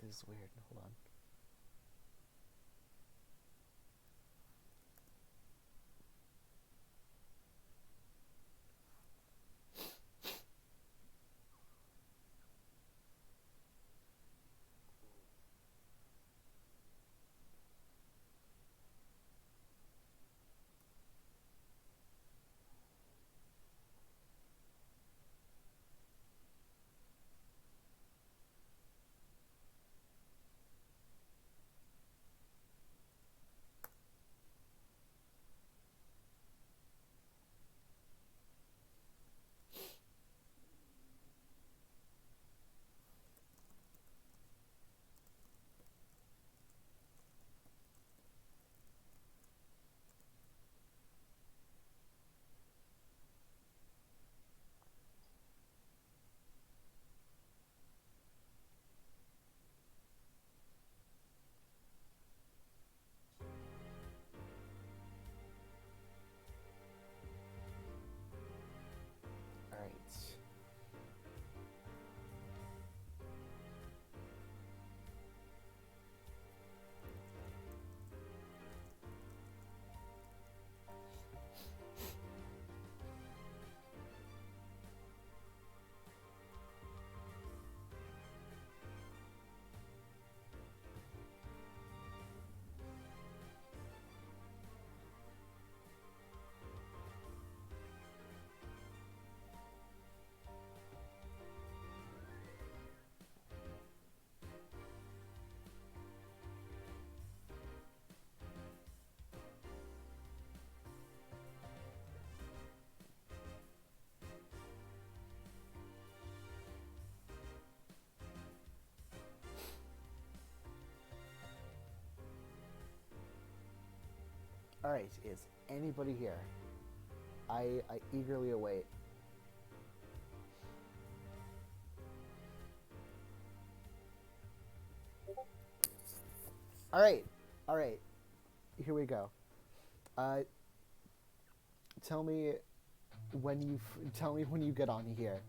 This is weird. Hold on. All right. All right. Is anybody here? I eagerly await. All right. All right. Here we go. Uh, tell me tell me when you get on here.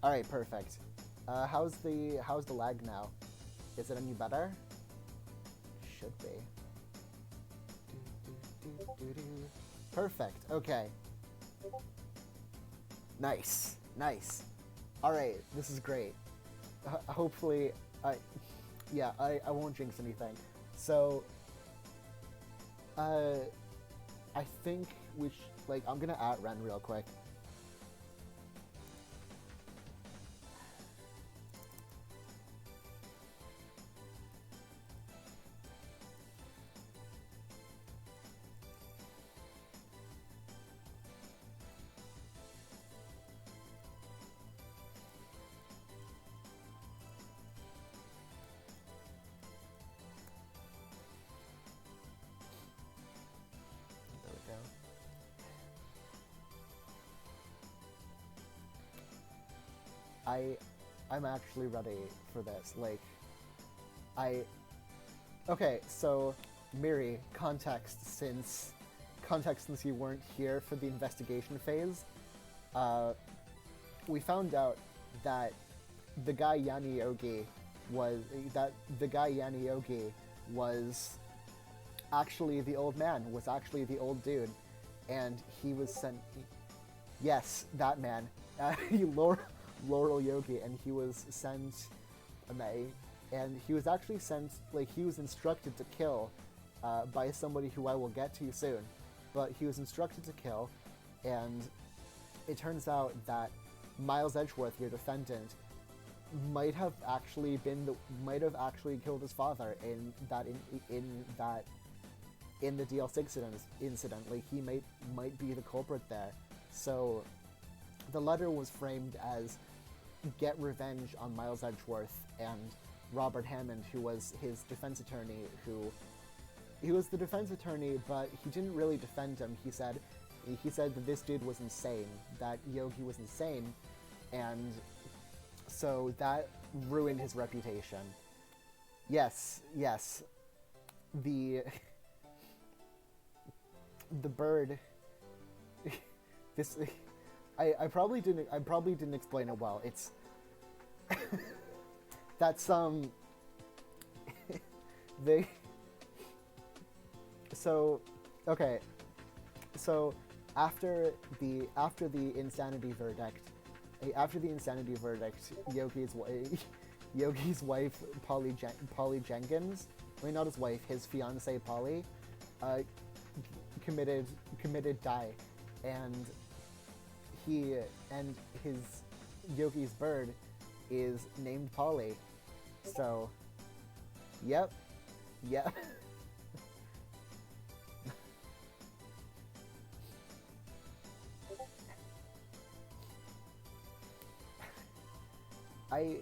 All right. Perfect. How's the lag now? Is it any better? Should be. Perfect. Okay. Nice. Nice. All right. This is great. Hopefully, I won't jinx anything. So, uh, I think I'm gonna @Ren real quick. There we go. I'm actually ready for this. I okay. So, Miri, context since you weren't here for the investigation phase. Uh, we found out that the guy Yanni Yogi was actually the old man, was actually the old dude, and he was sent. Yes, that man, Laurel Yogi, and he was sent, and he was actually sent. He was instructed to kill, by somebody who I will get to soon, but he was instructed to kill, and it turns out that Miles Edgeworth, your defendant, might have actually killed his father in the DL6 incident. He might be the culprit there. So the letter was framed as get revenge on Miles Edgeworth and Robert Hammond, who was his defense attorney. He was the defense attorney, but he didn't really defend him. He said that this dude was insane, that Yogi was insane, and so that ruined his reputation. Yes. The the bird. This I probably didn't explain it well. It's that's they so okay. So after the insanity verdict, Yogi's wife Polly Jenkins, I mean not his wife, his fiancee Polly, uh, committed die, and he and his Yogi's bird is named Polly. So, yep, yep. I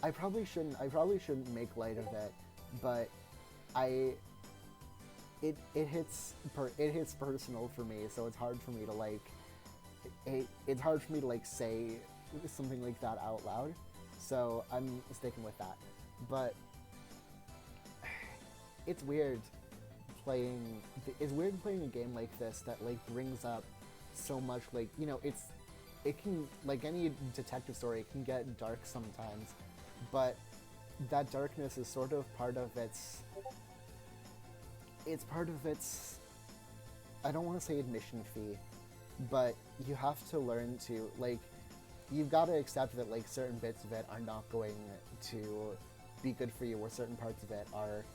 I probably shouldn't make light of it, but I it hits personal for me, so it's hard for me to like it's hard for me to like say something like that out loud. So I'm sticking with that. But it's weird it's weird playing a game like this that like brings up so much, like, you know, it can, like any detective story, it can get dark sometimes, but that darkness is sort of part of its I don't want to say admission fee, but you have to learn to, like, you've got to accept that, like, certain bits of it are not going to be good for you, or certain parts of it are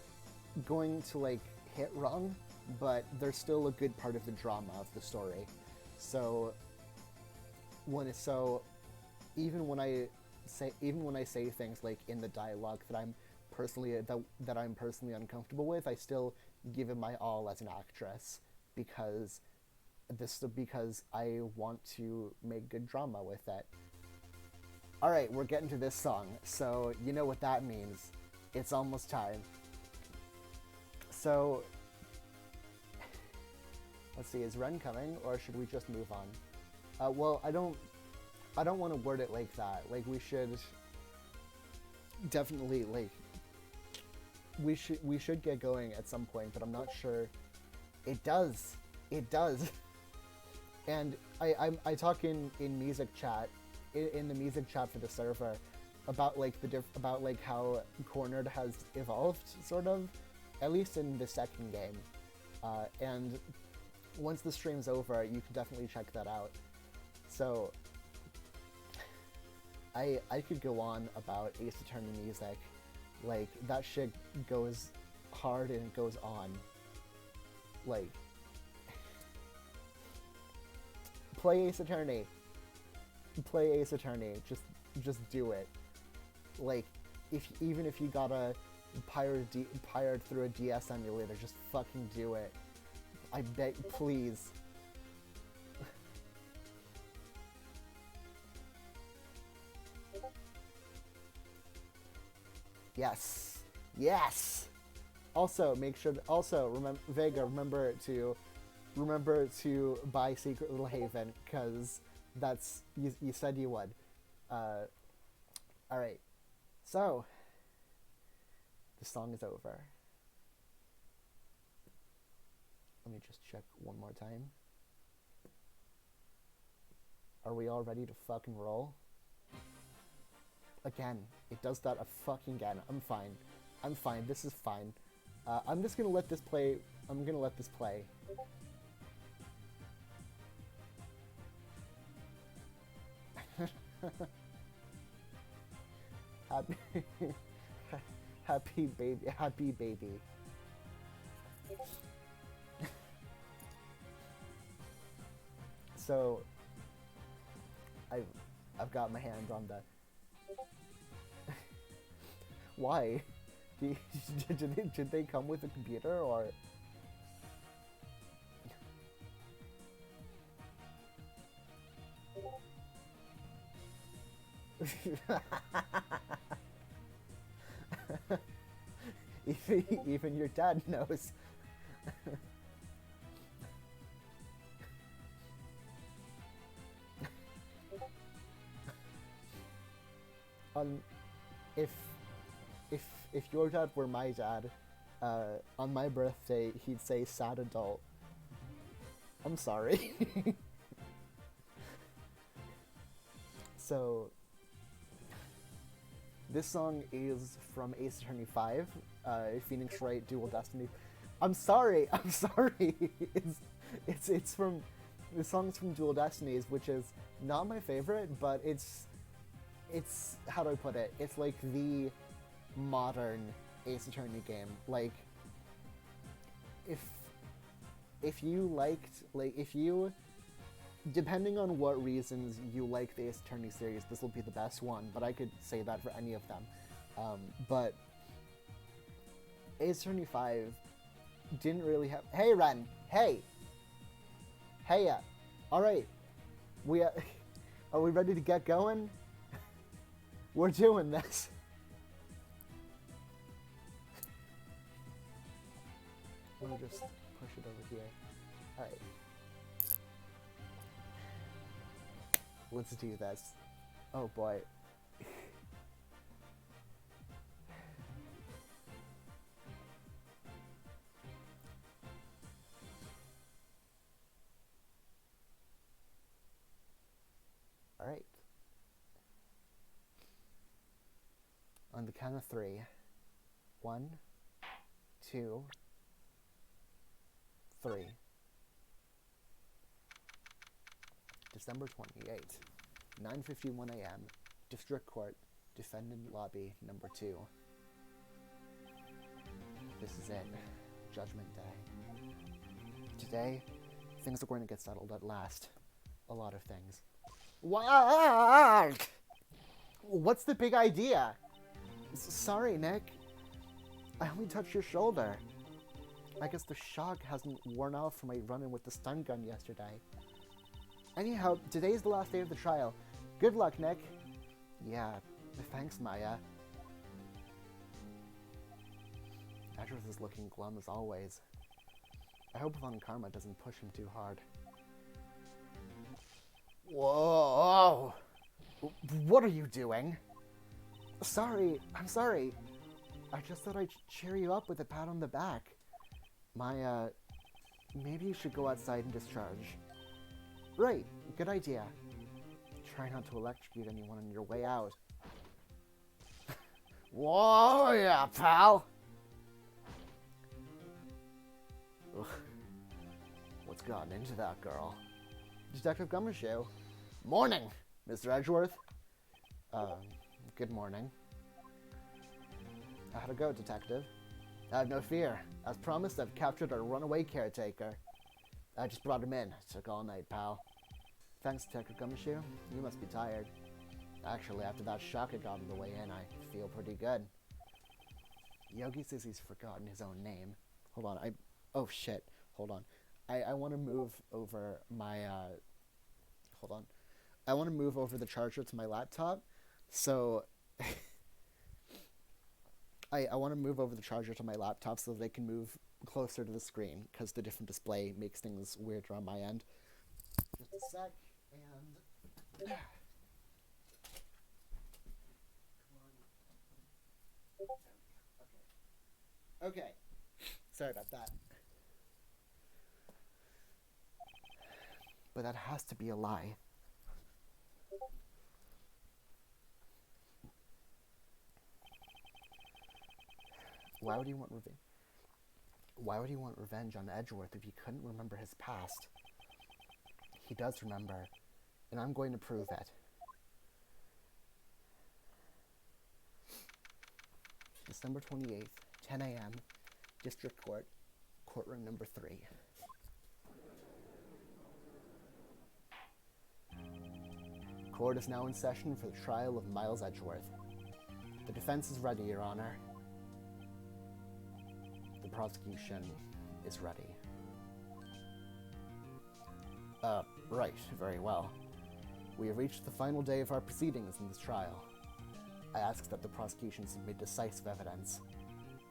going to, like, hit wrong, but they're still a good part of the drama of the story. So so even when I say things like in the dialogue that I'm personally uncomfortable with, I still give it my all as an actress, because because I want to make good drama with it. All right, we're getting to this song, so you know what that means. It's almost time. So let's see, is Ren coming, or should we just move on? Well, I don't want to word it like that. Like, we should definitely, like, we should get going at some point, but I'm not sure. It does. It does. And I talk in music chat, in the music chat for the server, about like about like how Cornered has evolved, sort of, at least in the second game. And once the stream's over, you can definitely check that out. So I could go on about Ace Attorney music, like that shit goes hard and it goes on. Like, play Ace Attorney. Play Ace Attorney. Just do it. Like, even if you gotta pirate through a DS emulator, just fucking do it. I beg, please. Yes. Yes. Also, remember, Vega, remember to buy Secret Little Haven, because that's, you said you would. Alright. So, the song is over. Let me just check one more time. Are we all ready to fucking roll? Again, it does that a fucking again. I'm fine. I'm fine. This is fine. I'm just gonna let this play. I'm gonna let this play. Happy, happy baby, happy baby. So, I've got my hands on the. Why? Did they come with a computer, or? Even your dad knows. If if your dad were my dad, on my birthday he'd say sad adult. I'm sorry. So, this song is from Ace Attorney 5, Phoenix Wright Dual Destiny. I'm sorry. It's from, the song's from Dual Destinies, which is not my favorite, but it's, how do I put it? It's like the modern Ace Attorney game. Like, if you liked, like, if you, depending on what reasons you like the Ace Attorney series, this will be the best one, but I could say that for any of them. But Ace Attorney 5 didn't really have... Hey, Ren! Hey! Hey, alright. Are we ready to get going? We're doing this. Let me just push it over here. Alright. Let's do this. Oh boy. Alright. On the count of 3. 1, 2, 3. December 28th, 9:51 a.m., District Court, Defendant Lobby, number 2. This is it. Judgment Day. Today, things are going to get settled at last. A lot of things. What? What's the big idea? Sorry, Nick. I only touched your shoulder. I guess the shock hasn't worn off from my run-in with the stun gun yesterday. Anyhow, today's the last day of the trial. Good luck, Nick. Yeah, thanks, Maya. Edgeworth is looking glum as always. I hope Von Karma doesn't push him too hard. Whoa! What are you doing? I'm sorry. I just thought I'd cheer you up with a pat on the back. Maybe you should go outside and discharge. Right, good idea. Try not to electrocute anyone on your way out. Whoa, yeah, pal! Ugh. What's gotten into that girl? Detective Gummershoe. Morning, Mr. Edgeworth. Good morning. How'd it go, Detective? Have no fear. As promised, I've captured our runaway caretaker. I just brought him in. Took all night, pal. Thanks, Detective Gummershoe. You must be tired. Actually, after that shock I got on the way in, I feel pretty good. Yogi says he's forgotten his own name. Hold on, oh shit, hold on. I want to move over my, hold on. I want to move over the charger to my laptop, so... I want to move over the charger to my laptop so that I can move closer to the screen, because the different display makes things weirder on my end. Just a sec, and... Come on. Okay. Sorry about that. But that has to be a lie. Why would he want revenge on Edgeworth if he couldn't remember his past? He does remember, and I'm going to prove it. December 28th, 10 a.m., District Court, Courtroom number 3. Court is now in session for the trial of Miles Edgeworth. The defense is ready, Your Honor. The prosecution is ready. Right, very well. We have reached the final day of our proceedings in this trial. I ask that the prosecution submit decisive evidence.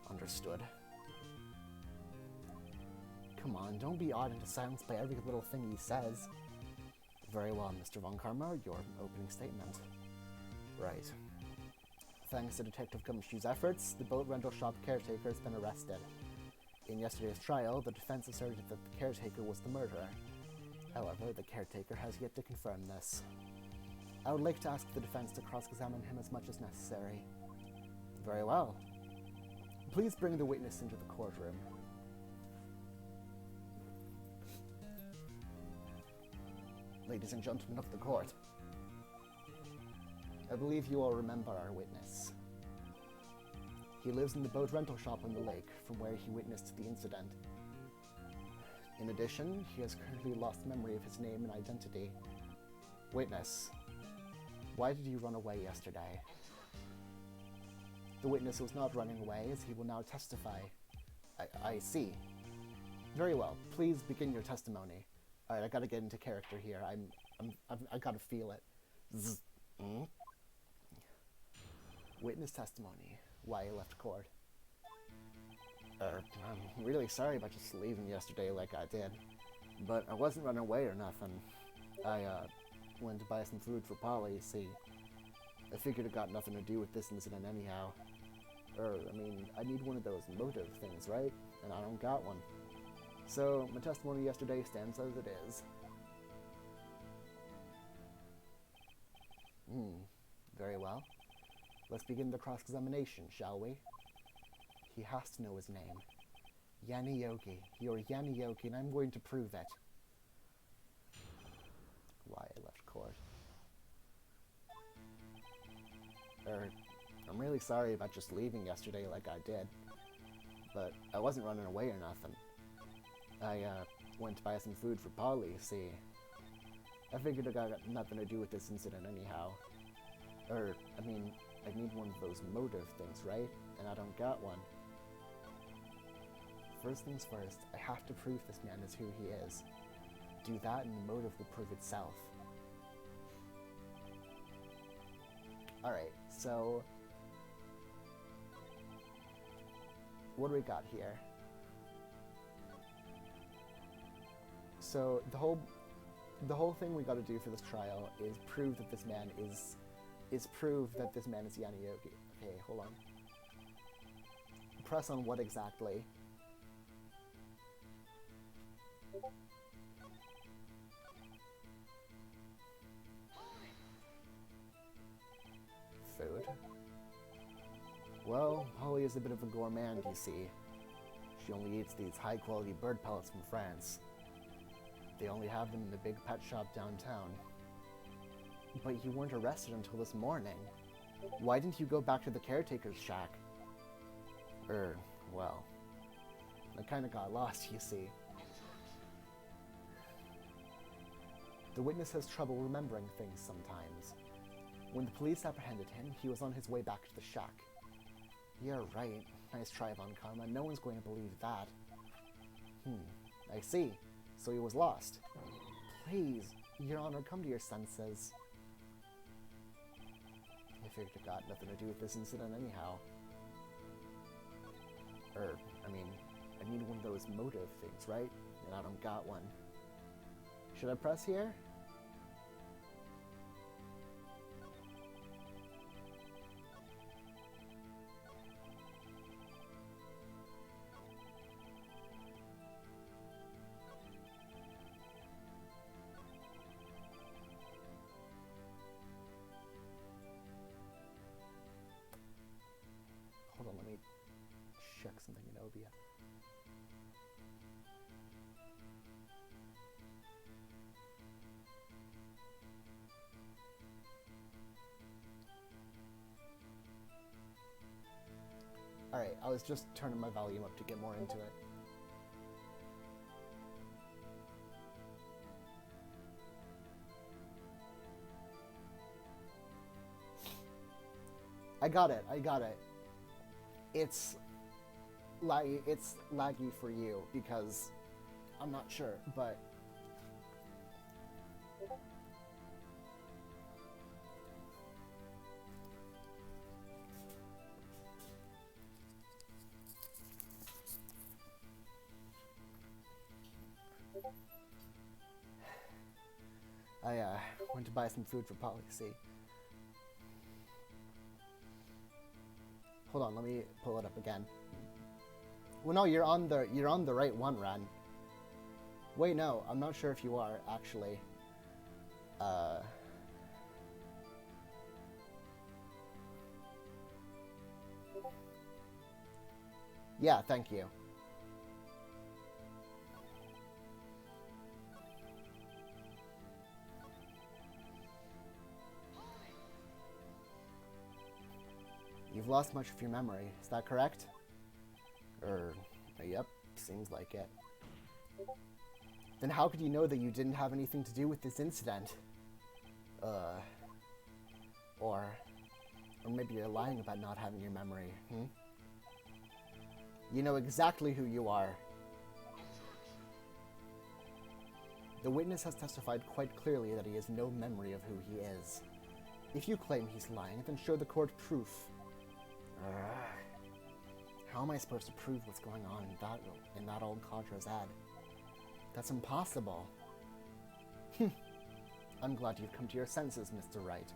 Understood. Come on, don't be awed into silence by every little thing he says. Very well, Mr. Von Karma, your opening statement. Right. Thanks to Detective Gumshoe's efforts, the boat rental shop caretaker has been arrested. In yesterday's trial, the defense asserted that the caretaker was the murderer. However, the caretaker has yet to confirm this. I would like to ask the defense to cross-examine him as much as necessary. Very well. Please bring the witness into the courtroom. Ladies and gentlemen of the court, I believe you all remember our witness. He lives in the boat rental shop on the lake from where he witnessed the incident. In addition, he has currently lost memory of his name and identity. Witness, why did you run away yesterday? The witness was not running away, as he will now testify. I see. Very well. Please begin your testimony. All right, I gotta get into character here. I gotta feel it. Witness testimony. Why you left court? I'm really sorry about just leaving yesterday like I did, but I wasn't running away or nothing. I went to buy some food for Polly. See, I figured it got nothing to do with this incident anyhow. I mean, I need one of those motive things, right? And I don't got one. So, my testimony yesterday stands as it is. Very well. Let's begin the cross-examination, shall we? He has to know his name. Yanni Yogi. You're Yanni Yogi, and I'm going to prove it. Why I left court. I'm really sorry about just leaving yesterday like I did. But I wasn't running away or nothing. I went to buy some food for Polly, see. I figured it got nothing to do with this incident anyhow. I mean, I need one of those motive things, right? And I don't got one. First things first, I have to prove this man is who he is. Do that and the motive will prove itself. Alright, so... what do we got here? So, the whole thing we gotta do for this trial is prove that this man is Yanni Yogi. Okay, hold on. Press on what exactly? Food. Well, Polly is a bit of a gourmand, you see. She only eats these high-quality bird pellets from France. They only have them in the big pet shop downtown. But you weren't arrested until this morning. Why didn't you go back to the caretaker's shack? Well, I kinda got lost, you see. The witness has trouble remembering things sometimes. When the police apprehended him, he was on his way back to the shack. Yeah, right. Nice try, Von Karma. No one's going to believe that. I see. So he was lost. Please, Your Honor, come to your senses. I figured it got nothing to do with this incident anyhow. I mean, I need one of those motive things, right? And I don't got one. Should I press here? Hold on, let me check something in Obia. Alright, I was just turning my volume up to get more into it. I got it. It's laggy for you because I'm not sure, but I went to buy some food for Polly, see. Hold on, let me pull it up again. Well, no, you're on the right one, Ren. Wait, no, I'm not sure if you are actually. Yeah, thank you. You've lost much of your memory, is that correct? Yep, seems like it. Then how could you know that you didn't have anything to do with this incident? Or maybe you're lying about not having your memory, You know exactly who you are. The witness has testified quite clearly that he has no memory of who he is. If you claim he's lying, then show the court proof. How am I supposed to prove what's going on in that old Contra's head? That's impossible. I'm glad you've come to your senses, Mr. Wright.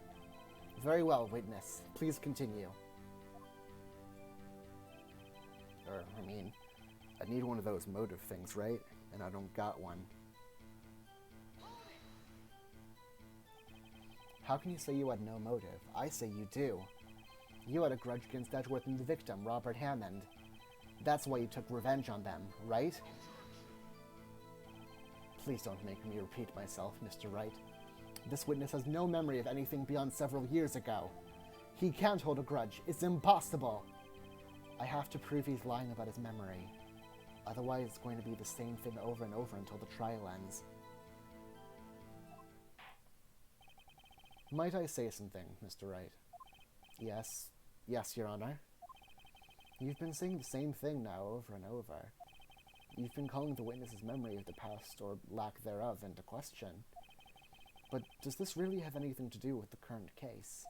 Very well, witness. Please continue. I need one of those motive things, right? And I don't got one. How can you say you had no motive? I say you do. You had a grudge against Edgeworth and the victim, Robert Hammond. That's why you took revenge on them, right? Please don't make me repeat myself, Mr. Wright. This witness has no memory of anything beyond several years ago. He can't hold a grudge. It's impossible. I have to prove he's lying about his memory. Otherwise, it's going to be the same thing over and over until the trial ends. Might I say something, Mr. Wright? Yes. Yes, Your Honor. You've been saying the same thing now over and over. You've been calling the witness's memory of the past, or lack thereof, into question. But does this really have anything to do with the current case?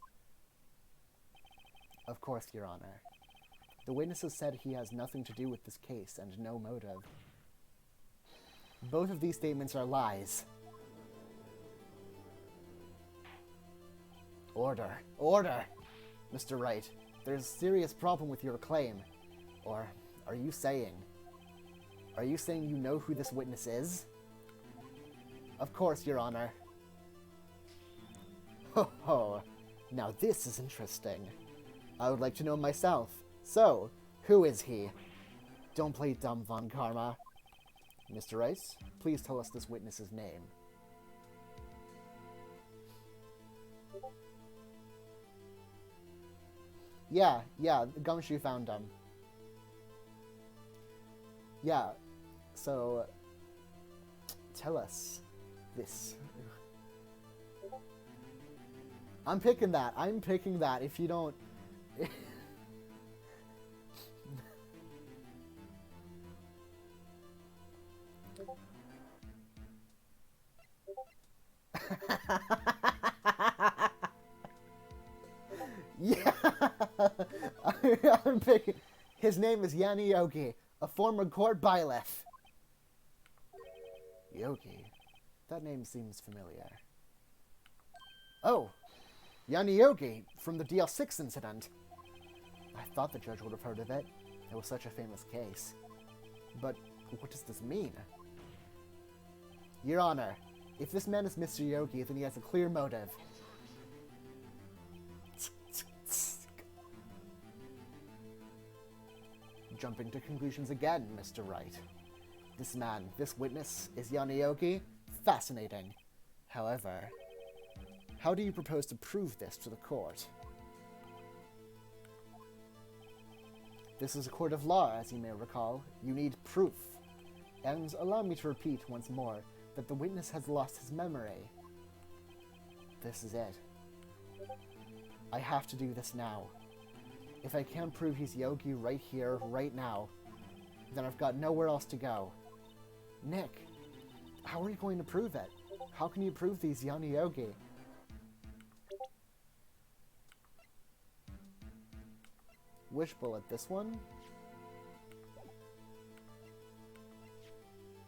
Of course, Your Honor. The witness has said he has nothing to do with this case and no motive. Both of these statements are lies. Order. Order! Mr. Wright, there's a serious problem with your claim. Or are you saying you know who this witness is? Of course, Your Honor. Ho ho! Now this is interesting. I would like to know myself. So, who is he? Don't play dumb, Von Karma. Mr. Rice, please tell us this witness's name. Yeah, Gumshoe found him. Yeah, so tell us this. I'm picking that. If you don't... Yeah, I'm picking. His name is Yanni Yogi, a former court bailiff. Yogi? That name seems familiar. Oh, Yanni Yogi, from the DL6 incident. I thought the judge would have heard of it. It was such a famous case. But what does this mean? Your Honor, if this man is Mr. Yogi, then he has a clear motive. Jumping to conclusions again, Mr. Wright. This witness, is Yanni Yogi? Fascinating. However, how do you propose to prove this to the court? This is a court of law, as you may recall. You need proof. And allow me to repeat once more that the witness has lost his memory. This is it. I have to do this now. If I can't prove he's Yogi right here, right now, then I've got nowhere else to go. Nick, how are you going to prove it? How can you prove he's Yanni Yogi? Which bullet? This one?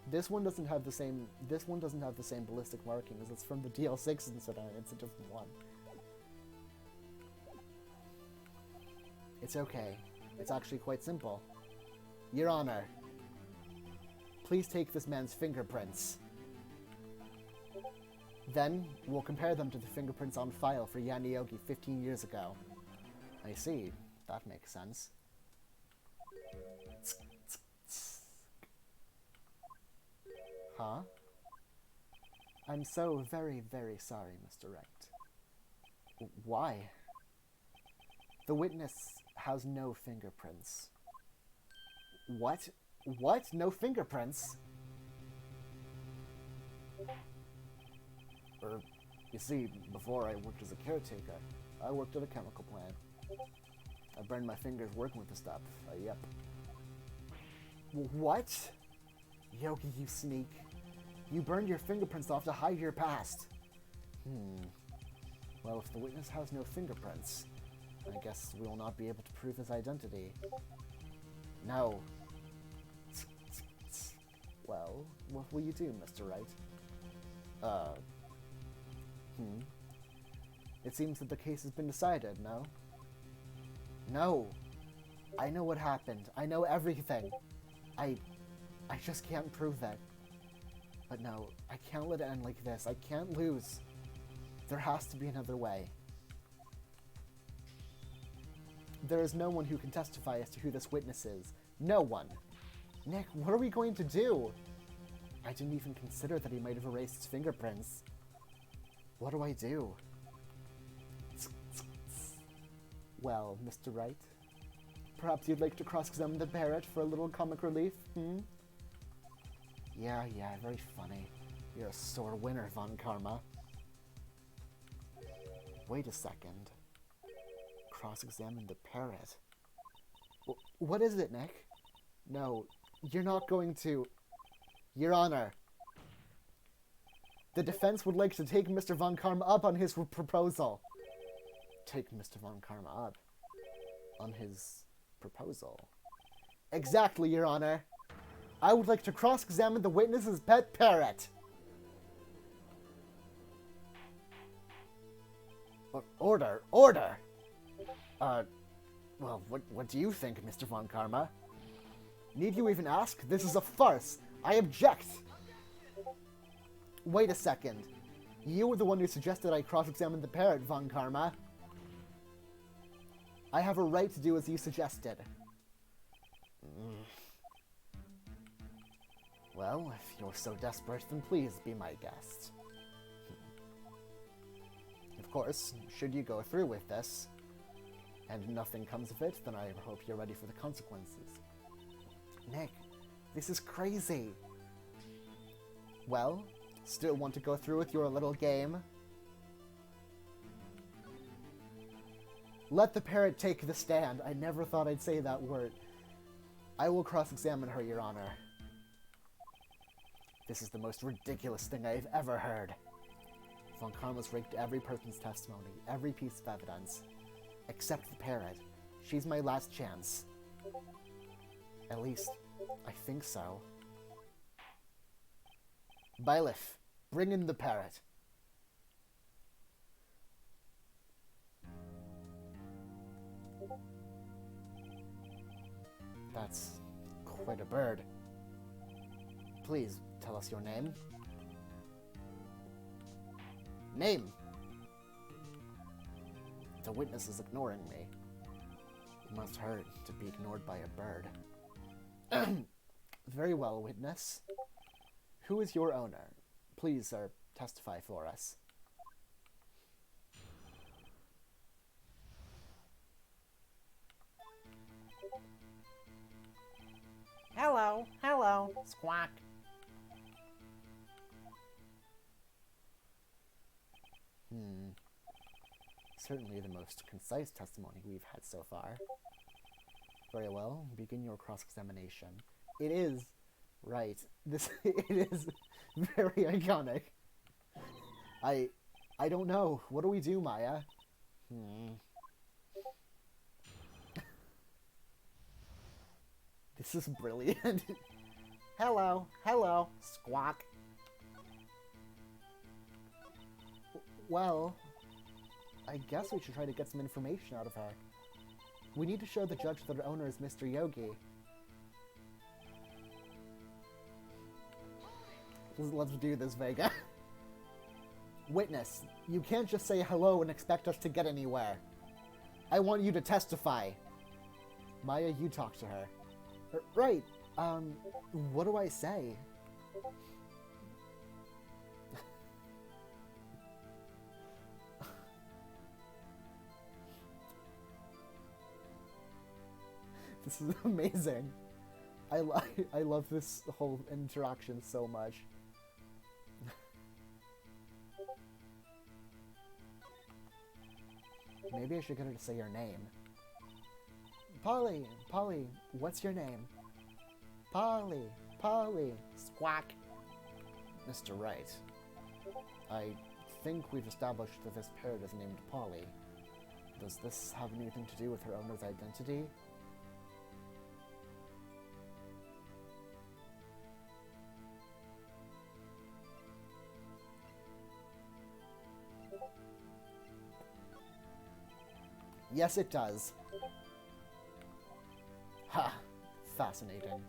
This one doesn't have the same ballistic markings. It's from the DL6 incident. It's a different one. It's okay. It's actually quite simple. Your Honor, please take this man's fingerprints. Then, we'll compare them to the fingerprints on file for Yanni Yogi 15 years ago. I see. That makes sense. Huh? I'm so very, very sorry, Mr. Wright. Why? The witness has no fingerprints. What? What? No fingerprints? You see, before I worked as a caretaker, I worked at a chemical plant. I burned my fingers working with the stuff. Yep. What? Yogi, you sneak. You burned your fingerprints off to hide your past. Well, if the witness has no fingerprints, I guess we will not be able to prove his identity. No. Well, what will you do, Mr. Wright? It seems that the case has been decided, no? No. I know what happened. I know everything. I just can't prove that. But no, I can't let it end like this. I can't lose. There has to be another way. There is no one who can testify as to who this witness is. No one. Nick, what are we going to do? I didn't even consider that he might have erased his fingerprints. What do I do? Well, Mr. Wright, perhaps you'd like to cross-examine the parrot for a little comic relief, Yeah, very funny. You're a sore winner, Von Karma. Wait a second. Cross-examine the parrot. What is it, Nick? No, you're not going to... Your Honor. The defense would like to take Mr. Von Karma up on his proposal. Take Mr. Von Karma up on his proposal. Exactly, Your Honor. I would like to cross-examine the witness's pet parrot. Order! Order! Well, what do you think, Mr. Von Karma? Need you even ask? This is a farce! I object! Wait a second. You were the one who suggested I cross-examine the parrot, Von Karma. I have a right to do as you suggested. Well, if you're so desperate, then please be my guest. Of course, should you go through with this, and nothing comes of it, then I hope you're ready for the consequences. Nick, this is crazy. Well, still want to go through with your little game? Let the parrot take the stand. I never thought I'd say that word. I will cross-examine her, Your Honor. This is the most ridiculous thing I've ever heard. Von Karma's rigged every person's testimony, every piece of evidence, except the parrot. She's my last chance. At least, I think so. Bailiff, bring in the parrot. That's quite a bird. Please, tell us your name. Name! The witness is ignoring me. It must hurt to be ignored by a bird. Very well, witness. Who is your owner? Please, sir, testify for us. Hello, hello, squawk. Certainly the most concise testimony we've had so far. Very well, begin your cross-examination. It is, right, it is very iconic. I don't know. What do we do, Maya? This is brilliant. Hello, hello, squawk. Well, I guess we should try to get some information out of her. We need to show the judge that her owner is Mr. Yogi. Let's do this, Vega. Witness, you can't just say hello and expect us to get anywhere. I want you to testify. Maya, you talk to her. Right, what do I say? This is amazing. I love this whole interaction so much. Maybe I should get her to say your name. Polly, Polly, what's your name? Polly, Polly. Squawk. Mr. Wright, I think we've established that this parrot is named Polly. Does this have anything to do with her owner's identity? Yes, it does. Ha! Fascinating.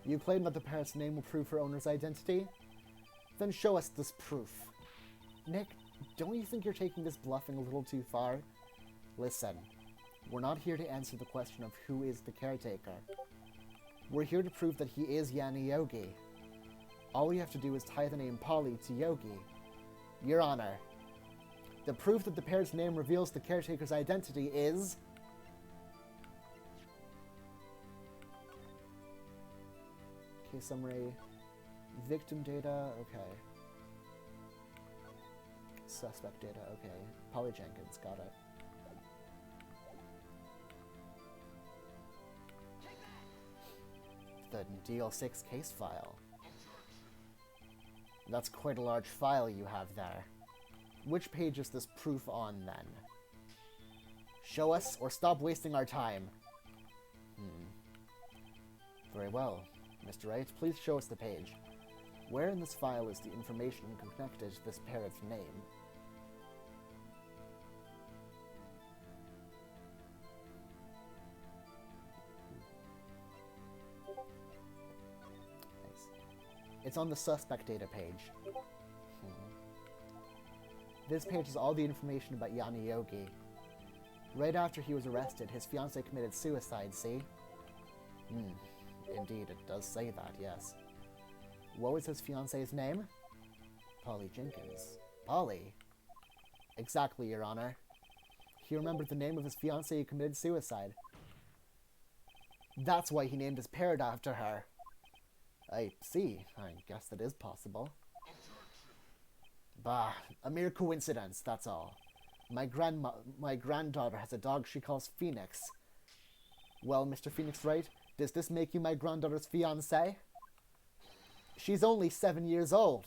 You claim that the parrot's name will prove her owner's identity? Then show us this proof. Nick, don't you think you're taking this bluffing a little too far? Listen, we're not here to answer the question of who is the caretaker. We're here to prove that he is Yanni Yogi. All we have to do is tie the name Polly to Yogi. Your Honor, the proof that the parrot's name reveals the caretaker's identity is... Case summary. Victim data, okay. Suspect data, okay. Polly Jenkins, got it. The DL6 case file. That's quite a large file you have there. Which page is this proof on, then? Show us, or stop wasting our time. Very well. Mr. Wright, please show us the page. Where in this file is the information connected to this parrot's name? Nice. It's on the suspect data page. This page has all the information about Yanni Yogi. Right after he was arrested, his fiancée committed suicide, see? Indeed, it does say that, yes. What was his fiancée's name? Polly Jenkins. Polly? Exactly, Your Honor. He remembered the name of his fiancée who committed suicide. That's why he named his parrot after her. I see. I guess that is possible. Bah, a mere coincidence, that's all. My granddaughter has a dog she calls Phoenix. Well, Mr. Phoenix Wright, does this make you my granddaughter's fiancé? She's only 7 years old.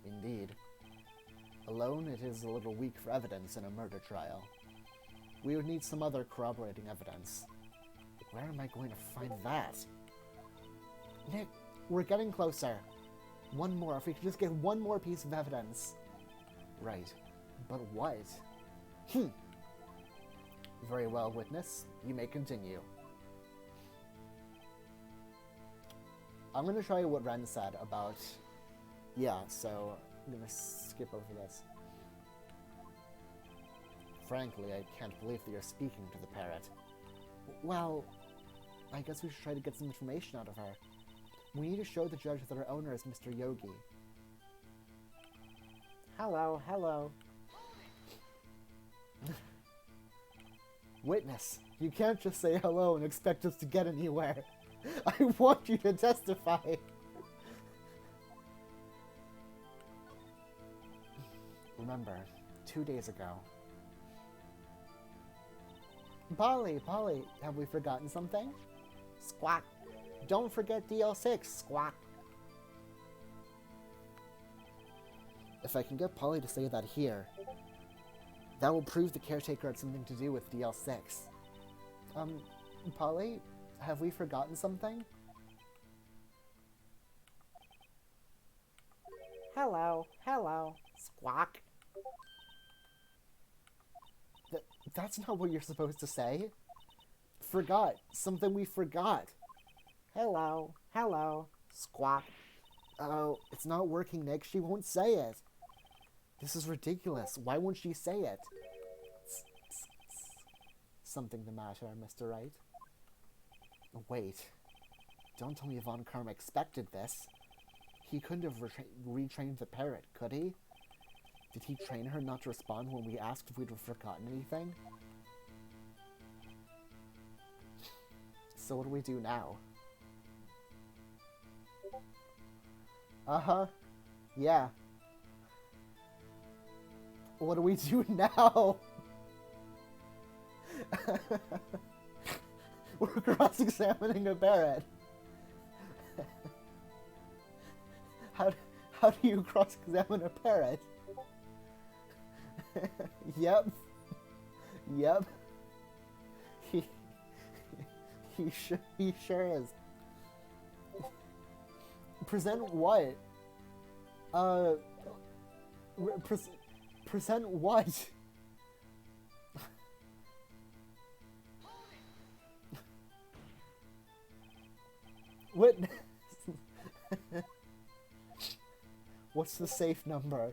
Indeed. Alone, it is a little weak for evidence in a murder trial. We would need some other corroborating evidence. Where am I going to find that? Nick, we're getting closer. One more, if we could just get one more piece of evidence. Right, but what? Very well, witness. You may continue. I'm going to show you what Ren said about... Yeah, so I'm going to skip over this. Frankly, I can't believe that you're speaking to the parrot. Well, I guess we should try to get some information out of her. We need to show the judge that our owner is Mr. Yogi. Hello, hello. Witness, you can't just say hello and expect us to get anywhere. I want you to testify. Remember, 2 days ago. Polly, have we forgotten something? Squawk. Don't forget DL6, Squawk. If I can get Polly to say that here, that will prove the caretaker had something to do with DL6. Polly, have we forgotten something? Hello, hello. Squawk. That's not what you're supposed to say. Forgot. Something we forgot. Hello, hello. Squawk. Oh, it's not working, Nick. She won't say it. This is ridiculous. Why won't she say it? Something the matter, Mr. Wright? Wait. Don't tell me Von Karma expected this. He couldn't have retrained the parrot, could he? Did he train her not to respond when we asked if we'd forgotten anything? So what do we do now? Uh-huh. Yeah. What do we do now? We're cross-examining a parrot. How do you cross-examine a parrot? Yep. Yep. He sure is. Present what? Present what? What? What's the safe number?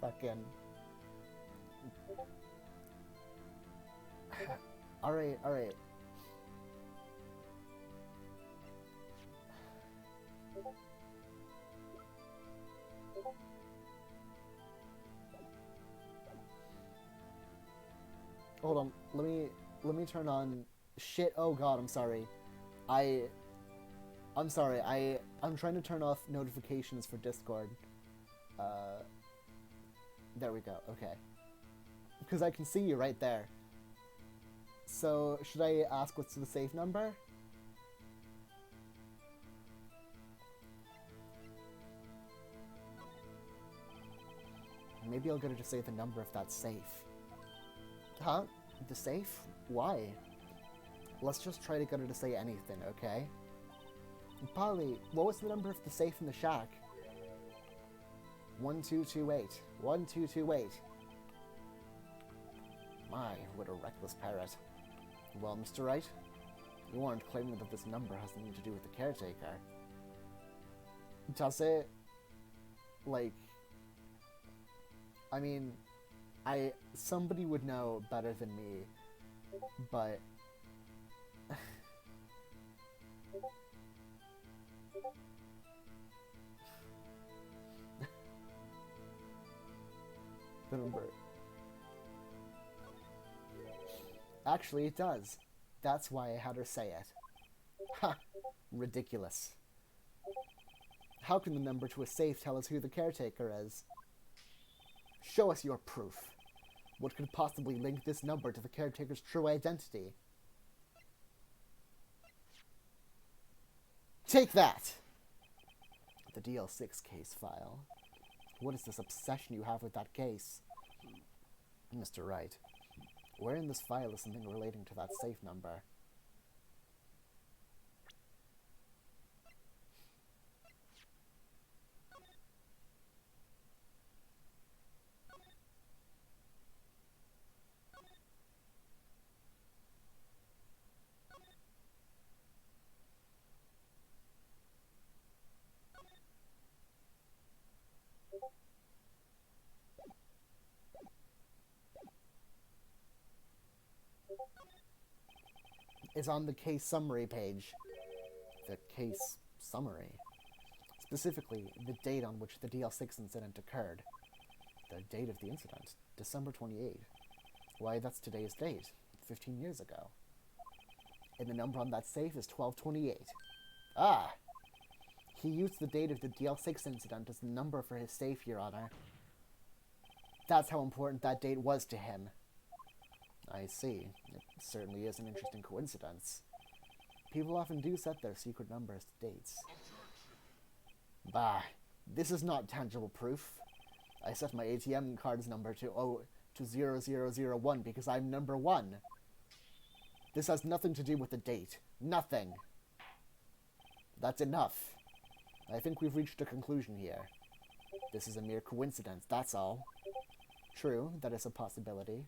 Fucking. Alright, alright. Hold on, let me turn on shit. Oh god, I'm sorry. I'm sorry. I'm trying to turn off notifications for Discord. There we go. Okay. Because I can see you right there. So, should I ask what's the safe number? Maybe I'll get her to say the number if that's safe. Huh? The safe? Why? Let's just try to get her to say anything, okay? Polly, what was the number of the safe in the shack? 1228. 1228. My, what a reckless parrot. Well, Mr. Wright, you aren't claiming that this number has anything to do with the caretaker. Does it? Like, I mean, somebody would know better than me, but the number. Actually, it does. That's why I had her say it. Ha! Ridiculous. How can the number to a safe tell us who the caretaker is? Show us your proof. What could possibly link this number to the caretaker's true identity? Take that! The DL6 case file. What is this obsession you have with that case? Mr. Wright, where in this file is something relating to that safe number? Is on the case summary page. The case summary. Specifically, the date on which the DL6 incident occurred. The date of the incident, December 28. Why, that's today's date, 15 years ago. And the number on that safe is 1228. Ah! He used the date of the DL6 incident as the number for his safe, Your Honor. That's how important that date was to him. I see. It certainly is an interesting coincidence. People often do set their secret numbers to dates. Bah, this is not tangible proof. I set my ATM card's number to 0001 because I'm number 1. This has nothing to do with the date. Nothing. That's enough. I think we've reached a conclusion here. This is a mere coincidence, that's all. True, that is a possibility.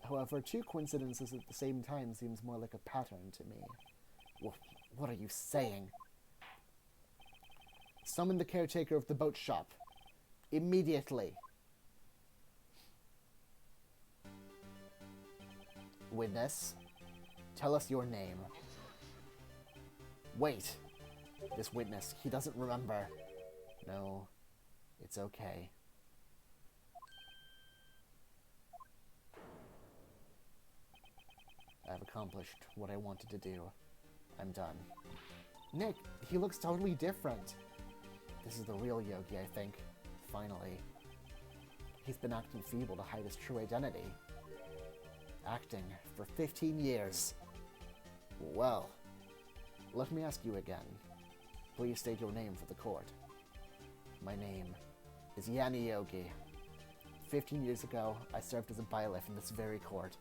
However, 2 coincidences at the same time seems more like a pattern to me. What are you saying? Summon the caretaker of the boat shop. Immediately. Witness, tell us your name. Wait. This witness, he doesn't remember. No, it's okay. I've accomplished what I wanted to do. I'm done. Nick, he looks totally different. This is the real Yogi, I think. Finally. He's been acting feeble to hide his true identity. Acting for 15 years. Well, let me ask you again. Please state your name for the court. My name is Yanni Yogi. 15 years ago, I served as a bailiff in this very court.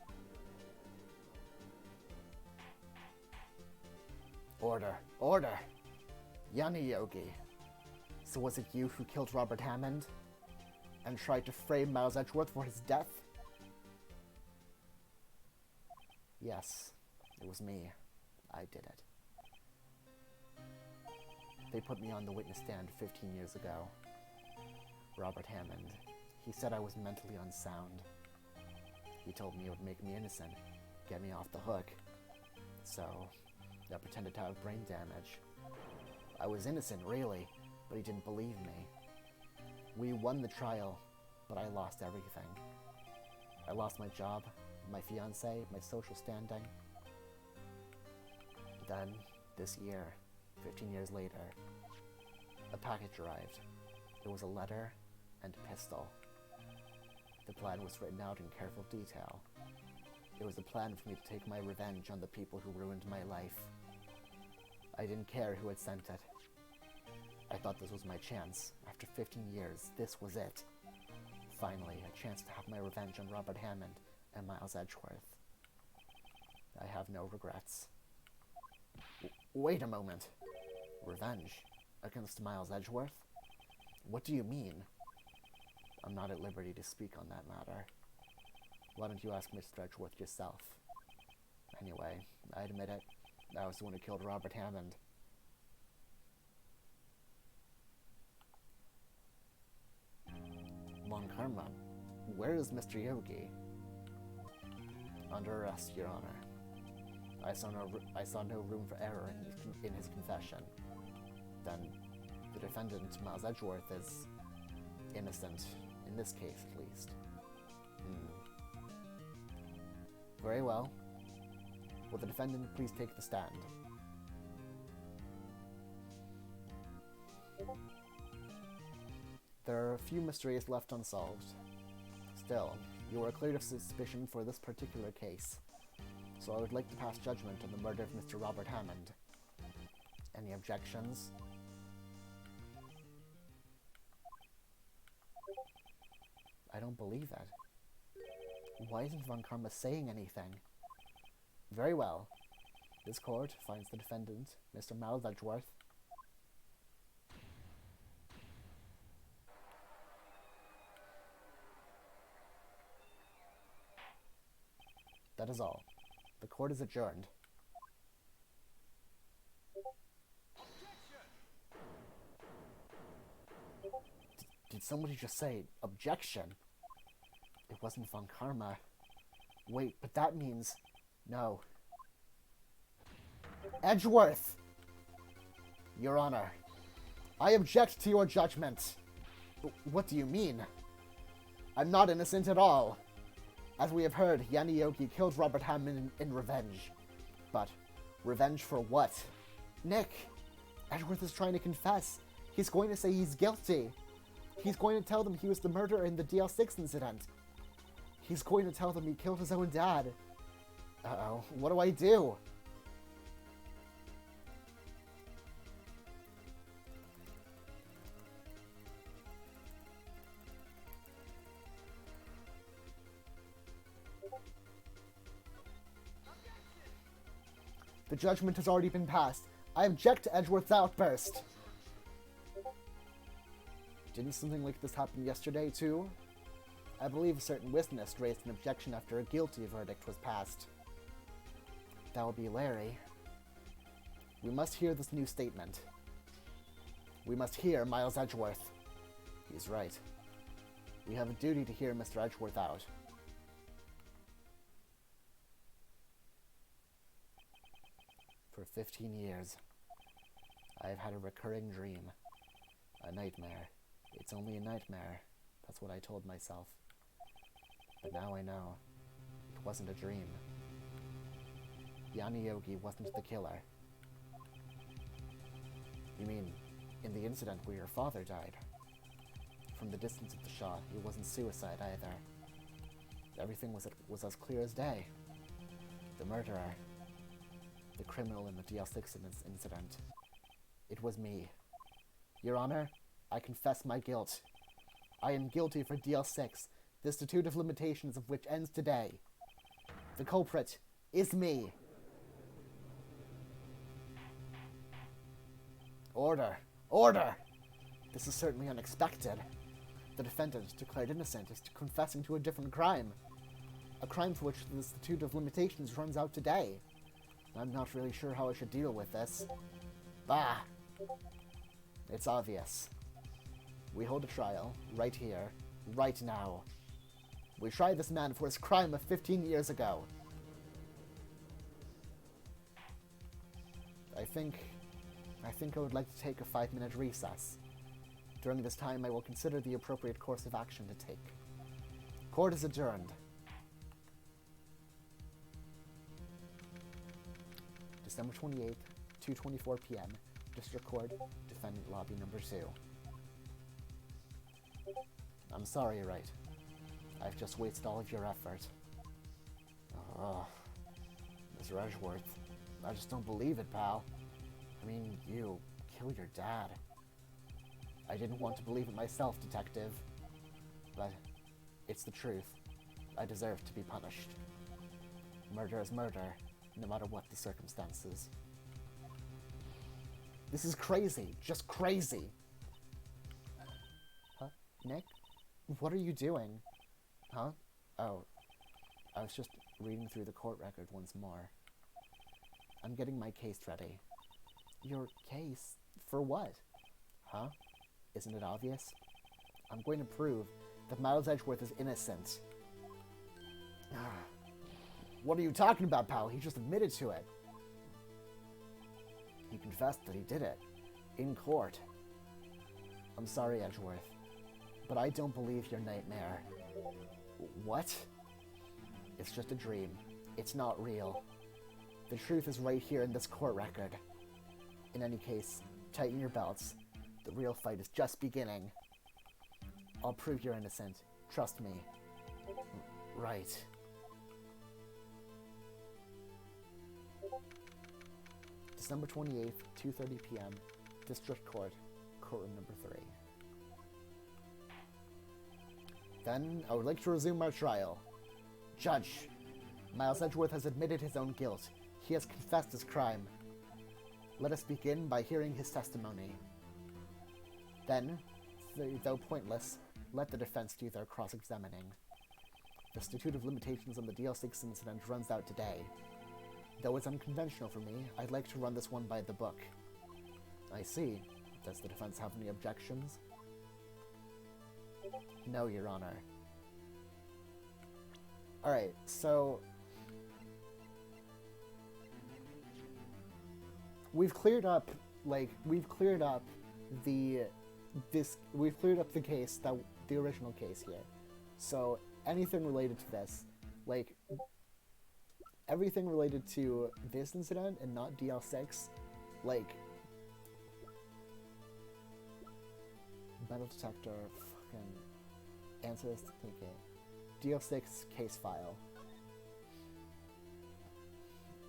Order! Order! Yanni Yogi. So was it you who killed Robert Hammond? And tried to frame Miles Edgeworth for his death? Yes, it was me. I did it. They put me on the witness stand 15 years ago. Robert Hammond. He said I was mentally unsound. He told me it would make me innocent, get me off the hook. So, I pretended to have brain damage. I was innocent, really, but he didn't believe me. We won the trial, but I lost everything. I lost my job, my fiancé, my social standing. Then, this year, 15 years later, a package arrived. It was a letter and a pistol. The plan was written out in careful detail. It was a plan for me to take my revenge on the people who ruined my life. I didn't care who had sent it. I thought this was my chance. After 15 years, this was it. Finally, a chance to have my revenge on Robert Hammond and Miles Edgeworth. I have no regrets. Wait a moment. Revenge? Against Miles Edgeworth? What do you mean? I'm not at liberty to speak on that matter. Why don't you ask Mr. Edgeworth yourself? Anyway, I admit it. I was the one who killed Robert Hammond. Von Karma, where is Mr. Yogi? Under arrest, Your Honor. I saw no room for error in his confession. Then, the defendant, Miles Edgeworth, is innocent, in this case at least. Very well. Will the defendant please take the stand? There are a few mysteries left unsolved. Still, you are cleared of suspicion for this particular case, so I would like to pass judgment on the murder of Mr. Robert Hammond. Any objections? I don't believe it. Why isn't Von Karma saying anything? Very well. This court finds the defendant, Mr. Miles Edgeworth. That is all. The court is adjourned. Did somebody just say objection? It wasn't Von Karma. Wait, but that means... No. Edgeworth! Your Honor, I object to your judgment. What do you mean? I'm not innocent at all. As we have heard, Yanni Yogi killed Robert Hammond in revenge. But revenge for what? Nick, Edgeworth is trying to confess. He's going to say he's guilty. He's going to tell them he was the murderer in the DL6 incident. He's going to tell them he killed his own dad. Uh-oh, what do I do? The judgment has already been passed. I object to Edgeworth's outburst. Didn't something like this happen yesterday, too? I believe a certain witness raised an objection after a guilty verdict was passed. That would be Larry. We must hear this new statement. We must hear Miles Edgeworth. He's right. We have a duty to hear Mr. Edgeworth out. For 15 years, I have had a recurring dream. A nightmare. It's only a nightmare. That's what I told myself. But now I know. It wasn't a dream. Yanni Yogi wasn't the killer. You mean, in the incident where your father died? From the distance of the shot, it wasn't suicide either. Everything was as clear as day. The murderer, the criminal in the DL6 incident, it was me. Your Honor, I confess my guilt. I am guilty for DL6, the statute of limitations of which ends today. The culprit is me. Order! Order! This is certainly unexpected. The defendant, declared innocent, is confessing to a different crime. A crime for which the statute of limitations runs out today. I'm not really sure how I should deal with this. Bah! It's obvious. We hold a trial, right here, right now. We try this man for his crime of 15 years ago. I think I would like to take a 5-minute recess. During this time, I will consider the appropriate course of action to take. Court is adjourned. December 28th, 2:24 p.m. District Court, Defendant Lobby Number 2. I'm sorry, right? I've just wasted all of your effort. Ugh. Mr. Edgeworth, I just don't believe it, pal. I mean, you killed your dad. I didn't want to believe it myself, Detective. But it's the truth. I deserve to be punished. Murder is murder, no matter what the circumstances. This is crazy. Just crazy. Huh? Nick? What are you doing? Huh? Oh. I was just reading through the court record once more. I'm getting my case ready. Your case? For what? Huh? Isn't it obvious? I'm going to prove that Miles Edgeworth is innocent. What are you talking about, pal? He just admitted to it. He confessed that he did it. In court. I'm sorry, Edgeworth, but I don't believe your nightmare. What? It's just a dream. It's not real. The truth is right here in this court record. In any case, tighten your belts. The real fight is just beginning. I'll prove you're innocent. Trust me. Right. December 28th, 2:30 p.m. District Court, Courtroom Number 3. Then, I would like to resume our trial. Judge, Miles Edgeworth has admitted his own guilt. He has confessed his crime. Let us begin by hearing his testimony. Then, though pointless, let the defense do their cross-examining. The statute of limitations on the DL6 incident runs out today. Though it's unconventional for me, I'd like to run this one by the book. I see. Does the defense have any objections? No, Your Honor. Alright, so we've cleared up the case, the original case here. So anything related to this, like everything related to this incident and not DL6, like metal detector, fucking answer this ticket, DL6 case file.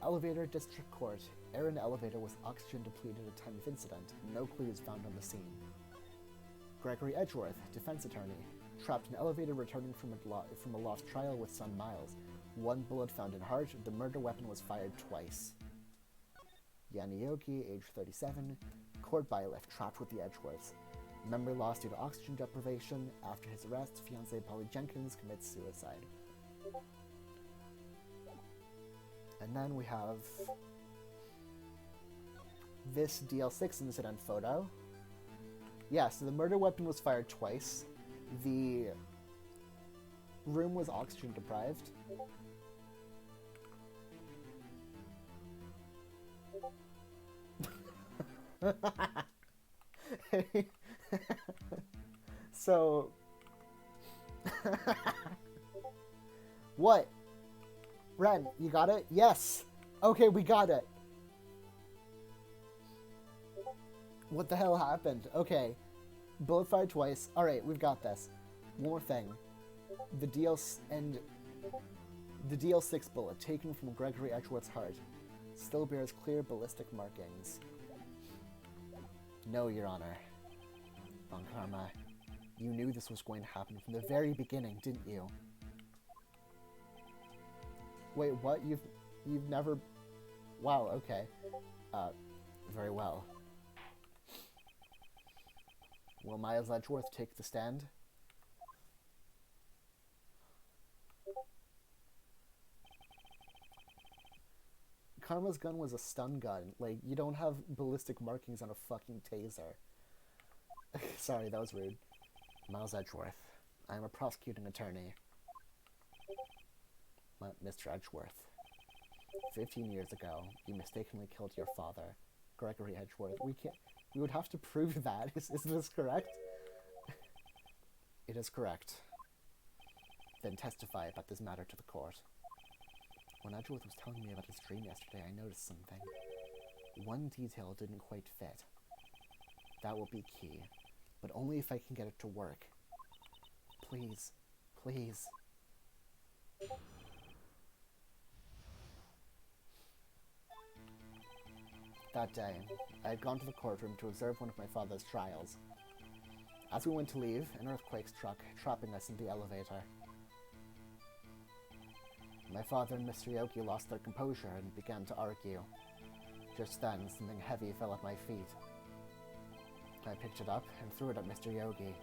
Elevator District Court. Air in the elevator was oxygen depleted at time of incident. No clues found on the scene. Gregory Edgeworth, defense attorney. Trapped in elevator returning from a lost trial with son Miles. One bullet found in heart. The murder weapon was fired twice. Yanni Yogi, age 37. Court bailiff, trapped with the Edgeworths. Memory loss due to oxygen deprivation. After his arrest, fiancée Polly Jenkins commits suicide. And then we have this DL6 incident photo. Yeah, so the murder weapon was fired twice. The room was oxygen deprived. So what? Ren, you got it? Yes! Okay, we got it. What the hell happened? Okay. Bullet fired twice. Alright, we've got this. One more thing. The DL6 bullet, taken from Gregory Edgeworth's heart, still bears clear ballistic markings. No, Your Honor. Von Karma, you knew this was going to happen from the very beginning, didn't you? Wait, what? You've never... Wow, okay. Very well. Will Miles Edgeworth take the stand? Karma's gun was a stun gun. Like, you don't have ballistic markings on a fucking taser. Sorry, that was rude. Miles Edgeworth. I am a prosecuting attorney. Mr. Edgeworth. 15 years ago, you mistakenly killed your father, Gregory Edgeworth. We would have to prove that. Is this correct? It is correct. Then testify about this matter to the court. When Edgeworth was telling me about his dream yesterday, I noticed something. One detail didn't quite fit. That will be key, but only if I can get it to work. Please, please. That day, I had gone to the courtroom to observe one of my father's trials. As we went to leave, an earthquake struck, trapping us in the elevator. My father and Mr. Yogi lost their composure and began to argue. Just then, something heavy fell at my feet. I picked it up and threw it at Mr. Yogi.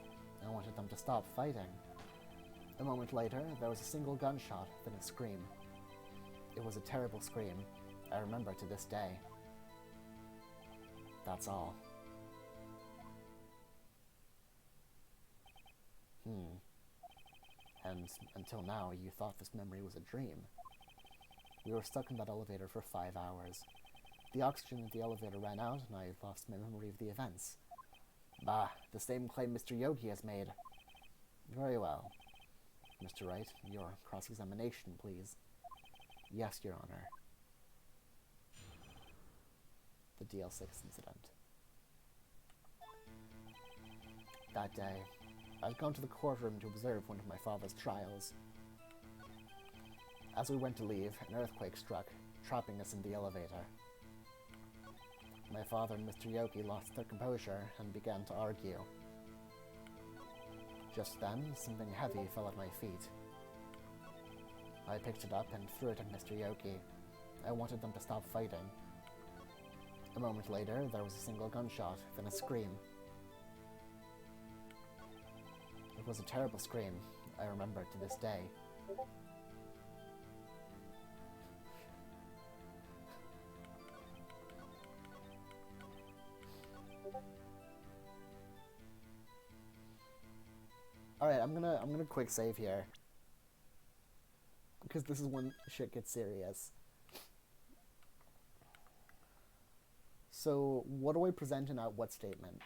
I wanted them to stop fighting. A moment later, there was a single gunshot, then a scream. It was a terrible scream. I remember to this day. That's all. And until now, you thought this memory was a dream. We were stuck in that elevator for 5 hours. The oxygen in the elevator ran out, and I lost my memory of the events. Bah, the same claim Mr. Yogi has made. Very well. Mr. Wright, your cross-examination, please. Yes, Your Honor. The DL6 incident. That day, I'd gone to the courtroom to observe one of my father's trials. As we went to leave, an earthquake struck, trapping us in the elevator. My father and Mr. Yogi lost their composure and began to argue. Just then, something heavy fell at my feet. I picked it up and threw it at Mr. Yogi. I wanted them to stop fighting. A moment later, there was a single gunshot, then a scream. It was a terrible scream. I remember it to this day. Alright, I'm gonna quick save here. Because this is when shit gets serious. So, what do I present in that what statement?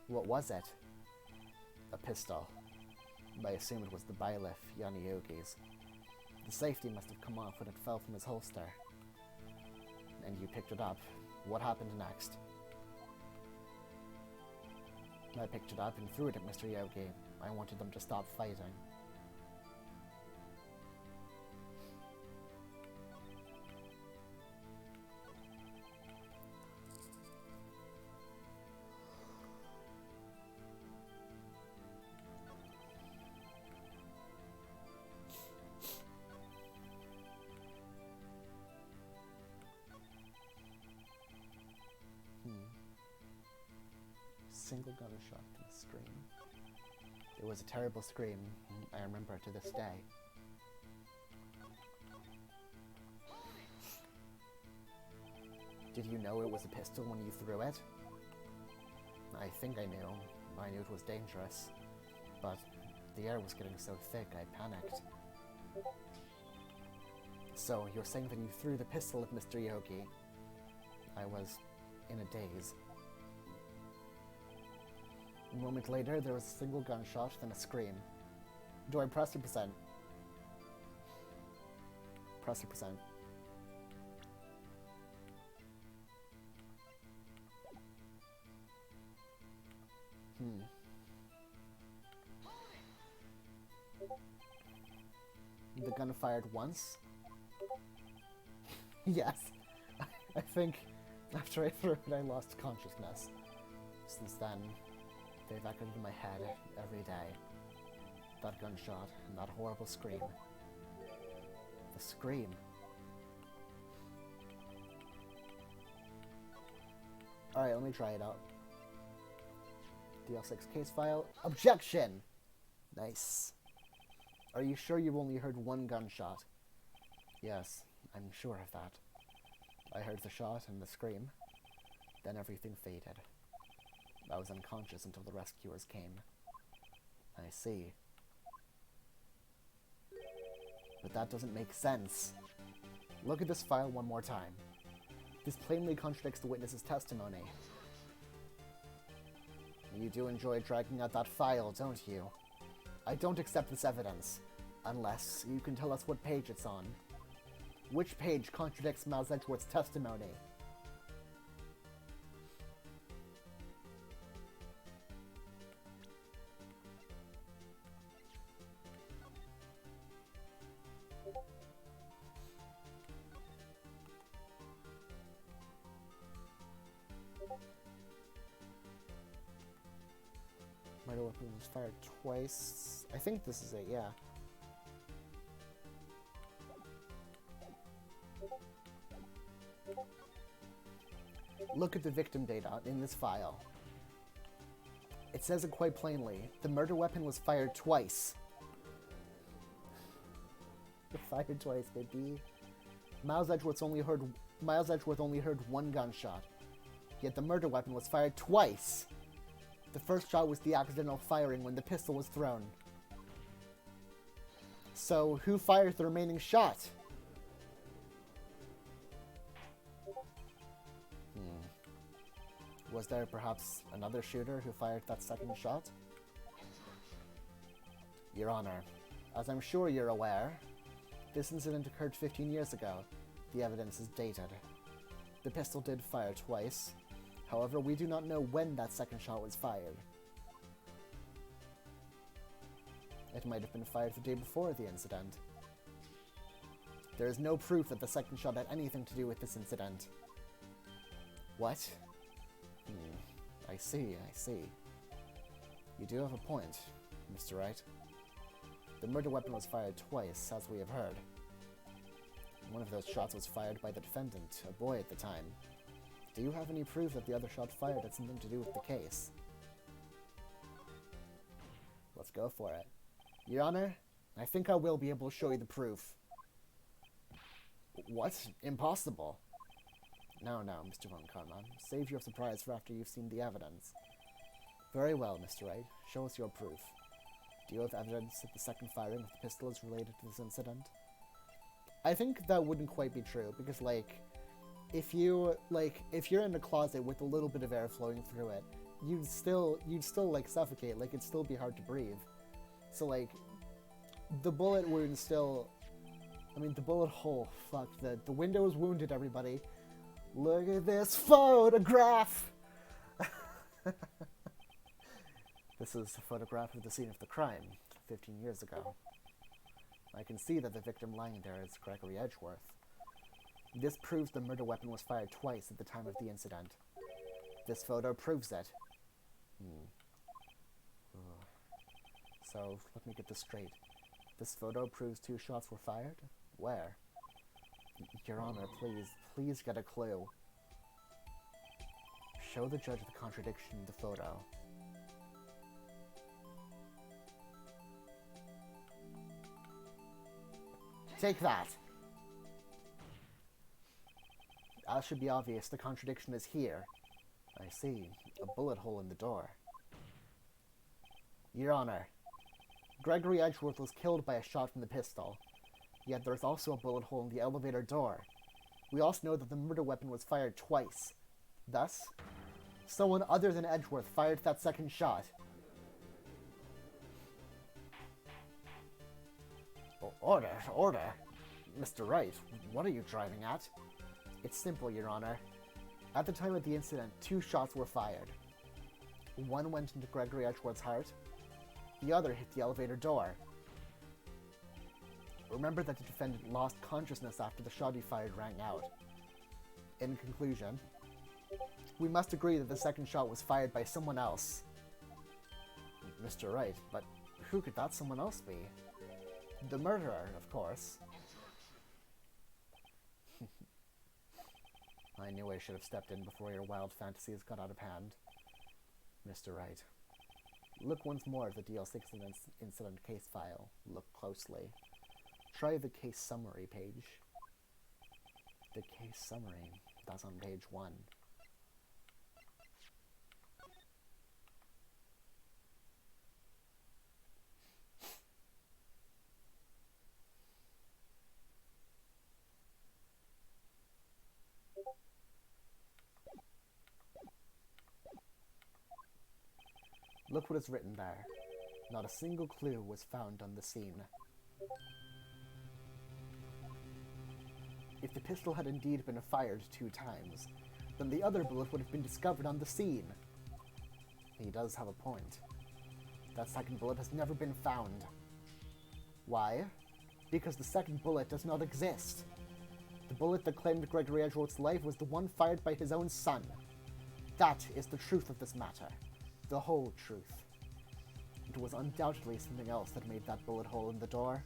What was it? A pistol. I assume it was the Byleth Yanni Yogi's. The safety must have come off when it fell from his holster. And you picked it up. What happened next? I picked it up and threw it at Mr. Yogi. I wanted them to stop fighting. Single gunshot and a scream. It was a terrible scream. I remember it to this day. Did you know it was a pistol when you threw it? I think I knew. I knew it was dangerous. But the air was getting so thick, I panicked. So, you're saying that you threw the pistol at Mr. Yogi? I was in a daze. A moment later, there was a single gunshot, then a scream. Do I press or percent? Press or percent? The gun fired once? Yes. I think after I threw it, I lost consciousness. Since then, they've echoed in my head every day. That gunshot and that horrible scream. The scream. Alright, let me try it out. DL6 case file. Objection! Nice. Are you sure you've only heard one gunshot? Yes, I'm sure of that. I heard the shot and the scream. Then everything faded. I was unconscious until the rescuers came. I see. But that doesn't make sense. Look at this file one more time. This plainly contradicts the witness's testimony. You do enjoy dragging out that file, don't you? I don't accept this evidence, unless you can tell us what page it's on. Which page contradicts Miles Edgeworth's testimony? Murder weapon was fired twice. I think this is it, yeah. Look at the victim data in this file. It says it quite plainly. The murder weapon was fired twice. Fired twice, baby. Miles Edgeworth only heard one gunshot. Yet the murder weapon was fired twice. The first shot was the accidental firing when the pistol was thrown. So, who fired the remaining shot? Was there perhaps another shooter who fired that second shot? Your Honor, as I'm sure you're aware, this incident occurred 15 years ago. The evidence is dated. The pistol did fire twice. However, we do not know when that second shot was fired. It might have been fired the day before the incident. There is no proof that the second shot had anything to do with this incident. What? I see. You do have a point, Mr. Wright. The murder weapon was fired twice, as we have heard. One of those shots was fired by the defendant, a boy at the time. Do you have any proof that the other shot fired had something to do with the case? Let's go for it. Your Honor, I think I will be able to show you the proof. What? Impossible. No, Mr. Von Karma. Save your surprise for after you've seen the evidence. Very well, Mr. Wright. Show us your proof. Do you have evidence that the second firing of the pistol is related to this incident? I think that wouldn't quite be true, because, if you're in a closet with a little bit of air flowing through it, you'd still, suffocate, it'd still be hard to breathe. So, the bullet wound still... the bullet hole, fuck, the window is wounded, everybody. Look at this photograph! This is a photograph of the scene of the crime, 15 years ago. I can see that the victim lying there is Gregory Edgeworth. This proves the murder weapon was fired twice at the time of the incident. This photo proves it. So, let me get this straight. This photo proves 2 shots were fired? Where? Your Honor, please get a clue. Show the judge the contradiction in the photo. Take that! As should be obvious, the contradiction is here. I see. A bullet hole in the door. Your Honor, Gregory Edgeworth was killed by a shot from the pistol. Yet there's also a bullet hole in the elevator door. We also know that the murder weapon was fired twice. Thus, someone other than Edgeworth fired that second shot. Order, order. Mr. Wright, what are you driving at? It's simple, Your Honor. At the time of the incident, 2 shots were fired. One went into Gregory Edgeworth's heart. The other hit the elevator door. Remember that the defendant lost consciousness after the shot he fired rang out. In conclusion, we must agree that the second shot was fired by someone else. Mr. Wright, but who could that someone else be? The murderer, of course. I knew I should have stepped in before your wild fantasies got out of hand. Mr. Wright, look once more at the DL6 incident case file. Look closely. Try the case summary page. The case summary, that's on page 1. Look what is written there. Not a single clue was found on the scene. If the pistol had indeed been fired 2 times, then the other bullet would have been discovered on the scene. He does have a point. That second bullet has never been found. Why? Because the second bullet does not exist. The bullet that claimed Gregory Edgeworth's life was the one fired by his own son. That is the truth of this matter. The whole truth. It was undoubtedly something else that made that bullet hole in the door.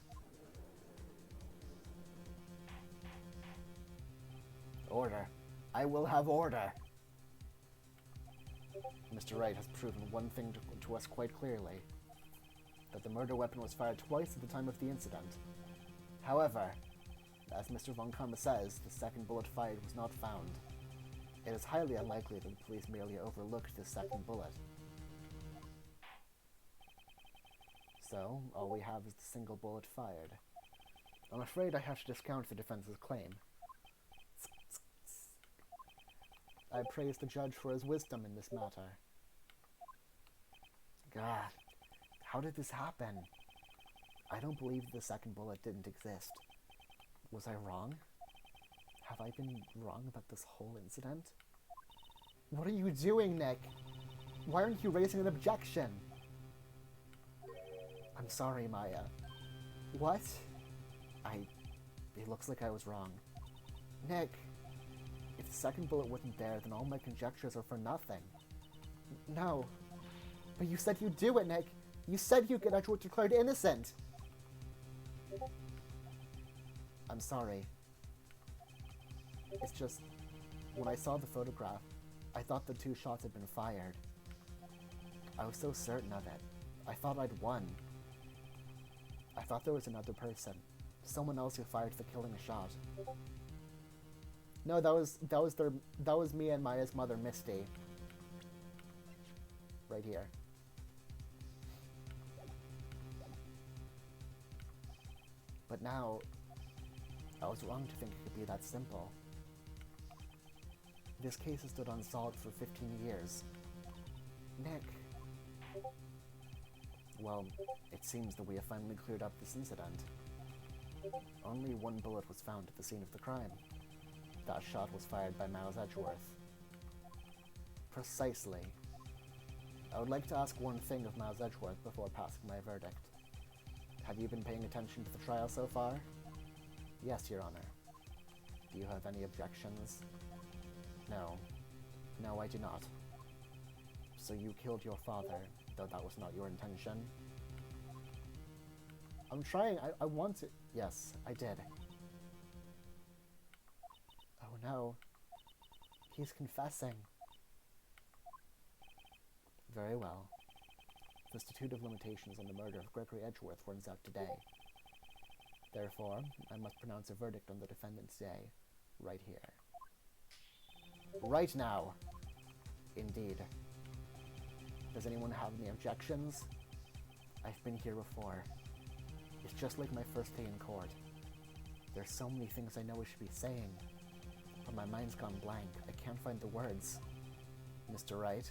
Order. I will have order. Mr. Wright has proven one thing to us quite clearly. That the murder weapon was fired twice at the time of the incident. However, as Mr. Von Karma says, the second bullet fired was not found. It is highly unlikely that the police merely overlooked the second bullet. So, all we have is the single bullet fired. I'm afraid I have to discount the defense's claim. I praise the judge for his wisdom in this matter. God, how did this happen? I don't believe the second bullet didn't exist. Was I wrong? Have I been wrong about this whole incident? What are you doing, Nick? Why aren't you raising an objection? I'm sorry, Maya. What? It looks like I was wrong. Nick, if the second bullet wasn't there, then all my conjectures are for nothing. No. But you said you'd do it, Nick. You said you'd get Edgeworth declared innocent. I'm sorry. It's just, when I saw the photograph, I thought the 2 shots had been fired. I was so certain of it. I thought I'd won. I thought there was another person. Someone else who fired the killing shot. No, that was me and Maya's mother, Misty. Right here. But now, I was wrong to think it could be that simple. This case has stood unsolved for 15 years. Nick. Well, it seems that we have finally cleared up this incident. Only 1 bullet was found at the scene of the crime. That shot was fired by Miles Edgeworth. Precisely. I would like to ask one thing of Miles Edgeworth before passing my verdict. Have you been paying attention to the trial so far? Yes, Your Honor. Do you have any objections? No. No, I do not. So you killed your father, though that was not your intention? I'm trying, I want to... Yes, I did. Oh no. He's confessing. Very well. The statute of limitations on the murder of Gregory Edgeworth runs out today. Therefore, I must pronounce a verdict on the defendant today, right here. Right now! Indeed. Does anyone have any objections? I've been here before. It's just like my first day in court. There's so many things I know I should be saying, but my mind's gone blank. I can't find the words. Mr. Wright?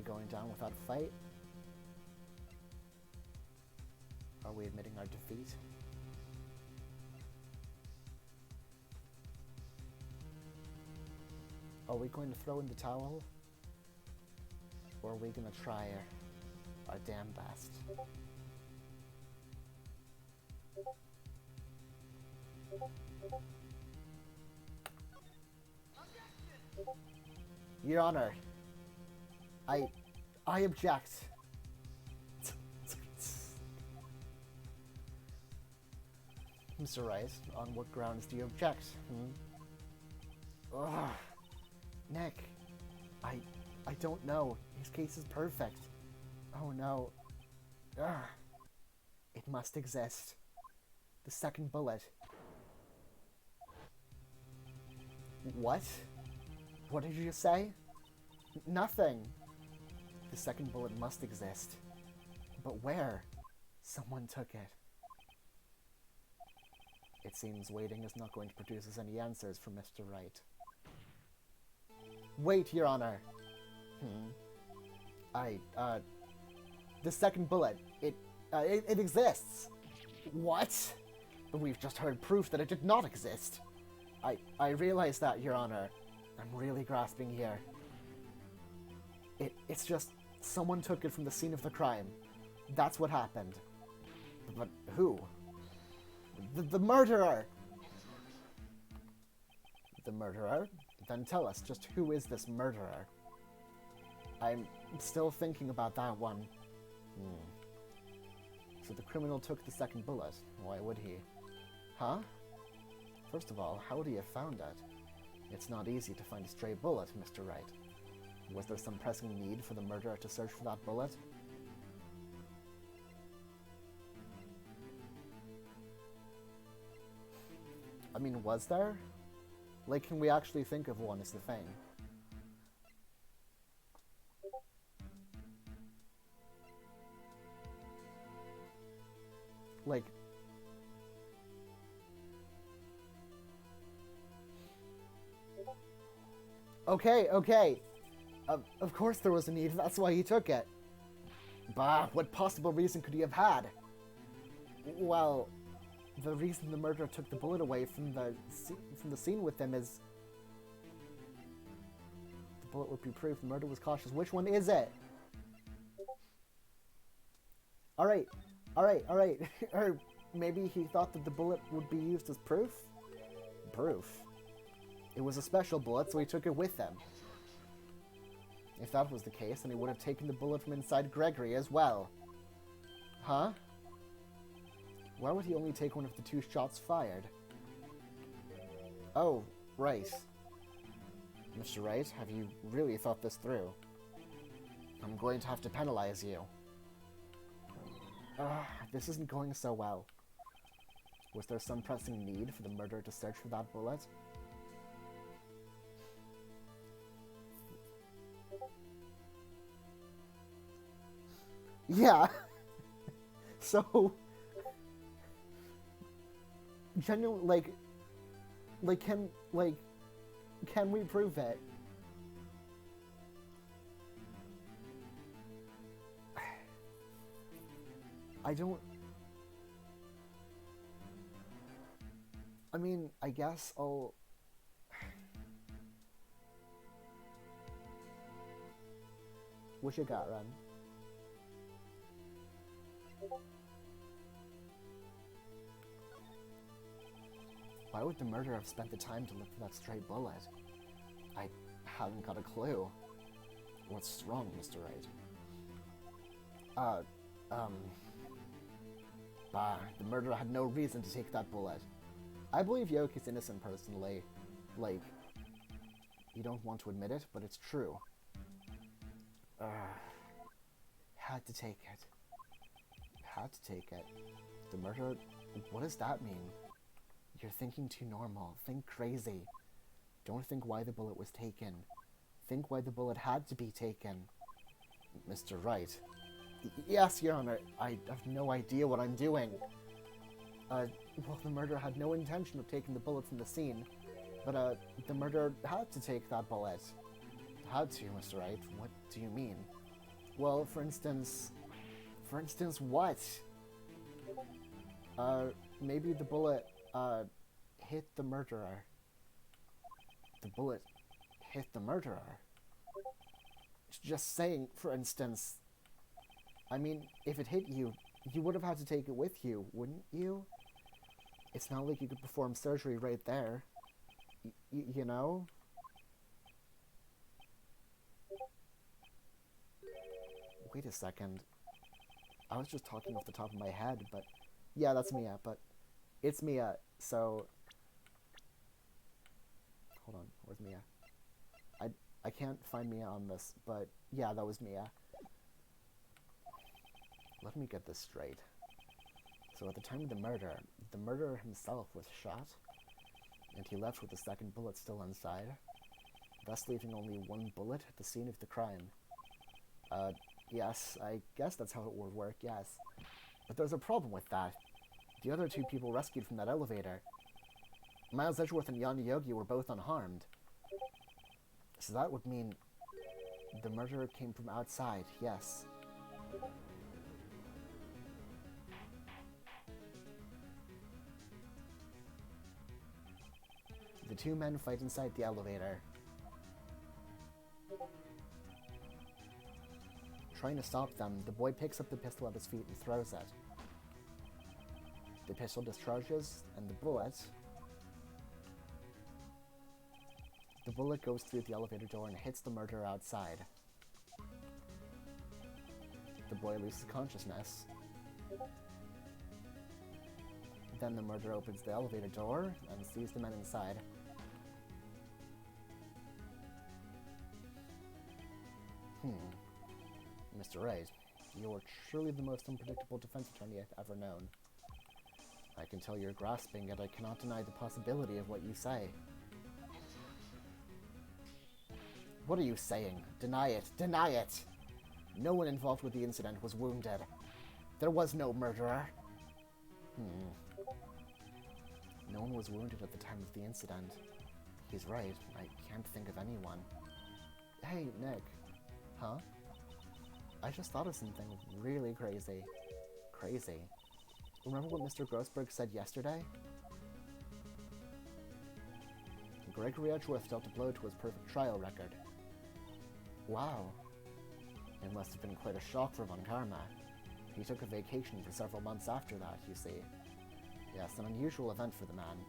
going down without a fight? Are we admitting our defeat? Are we going to throw in the towel? Or are we going to try our damn best? Your Honor, I object. Mr. Rice, on what grounds do you object? Ugh. Nick, I don't know. His case is perfect. Oh no. Ugh. It must exist. The second bullet. What? What did you just say? Nothing. The second bullet must exist. But where? Someone took it. It seems waiting is not going to produce us any answers from Mr. Wright. Wait, Your Honor. The second bullet, it exists. What? But we've just heard proof that it did not exist. I realize that, Your Honor. I'm really grasping here. It's just someone took it from the scene of the crime. That's what happened. But who? The murderer! The murderer? Then tell us, just who is this murderer? I'm still thinking about that one. So the criminal took the second bullet. Why would he? Huh? First of all, how would he have found it? It's not easy to find a stray bullet, Mr. Wright. Was there some pressing need for the murderer to search for that bullet? I mean, was there? Like, can we actually think of one is the thing? Like... Okay. Of course there was a need, that's why he took it. Bah, what possible reason could he have had? Well, the reason the murderer took the bullet away from the scene with him is... The bullet would be proof the murder was cautious. Which one is it? Alright. Or maybe he thought that the bullet would be used as proof? Proof? It was a special bullet, so he took it with him. If that was the case, then he would have taken the bullet from inside Gregory as well. Huh? Why would he only take one of the 2 shots fired? Oh, right. Mr. Wright, have you really thought this through? I'm going to have to penalize you. This isn't going so well. Was there some pressing need for the murderer to search for that bullet? Yeah. So... Genuinely, can we prove it? I don't... I mean, I guess I'll... What you got, Ren? Why would the murderer have spent the time to look for that stray bullet? I haven't got a clue. What's wrong, Mr. Wright? The murderer had no reason to take that bullet. I believe Yoke is innocent personally. Like, you don't want to admit it, but it's true. Had to take it. Had to take it. The murderer... What does that mean? You're thinking too normal. Think crazy. Don't think why the bullet was taken. Think why the bullet had to be taken. Mr. Wright. Yes, Your Honor. I have no idea what I'm doing. Well, the murderer had no intention of taking the bullet from the scene. But, the murderer had to take that bullet. Had to, Mr. Wright. What do you mean? Well, for instance... For instance, what? Maybe the bullet, hit the murderer. The bullet hit the murderer. Just saying, for instance... I mean, if it hit you, you would have had to take it with you, wouldn't you? It's not like you could perform surgery right there. You know? Wait a second. I was just talking off the top of my head, but... Yeah, that's Mia, but... It's Mia, so... Hold on, where's Mia? I can't find Mia on this, but... Yeah, that was Mia. Let me get this straight. So at the time of the murderer himself was shot, and he left with the second bullet still inside, thus leaving only one bullet at the scene of the crime. Yes, I guess that's how it would work, yes. But there's a problem with that. The other two people rescued from that elevator, Miles Edgeworth and Yana Yogi, were both unharmed. So that would mean the murderer came from outside, yes. The two men fight inside the elevator. Trying to stop them, the boy picks up the pistol at his feet and throws it. The pistol discharges, and the bullet goes through the elevator door and hits the murderer outside. The boy loses consciousness. Then the murderer opens the elevator door and sees the men inside. Mr. Wright, you're truly the most unpredictable defense attorney I've ever known. I can tell you're grasping, yet I cannot deny the possibility of what you say. What are you saying? Deny it! Deny it! No one involved with the incident was wounded. There was no murderer. No one was wounded at the time of the incident. He's right. I can't think of anyone. Hey, Nick. Huh? I just thought of something really crazy. Crazy. Remember what Mr. Grossberg said yesterday? Gregory Edgeworth dealt a blow to his perfect trial record. Wow. It must have been quite a shock for Von Karma. He took a vacation for several months after that, you see. Yes, an unusual event for the man.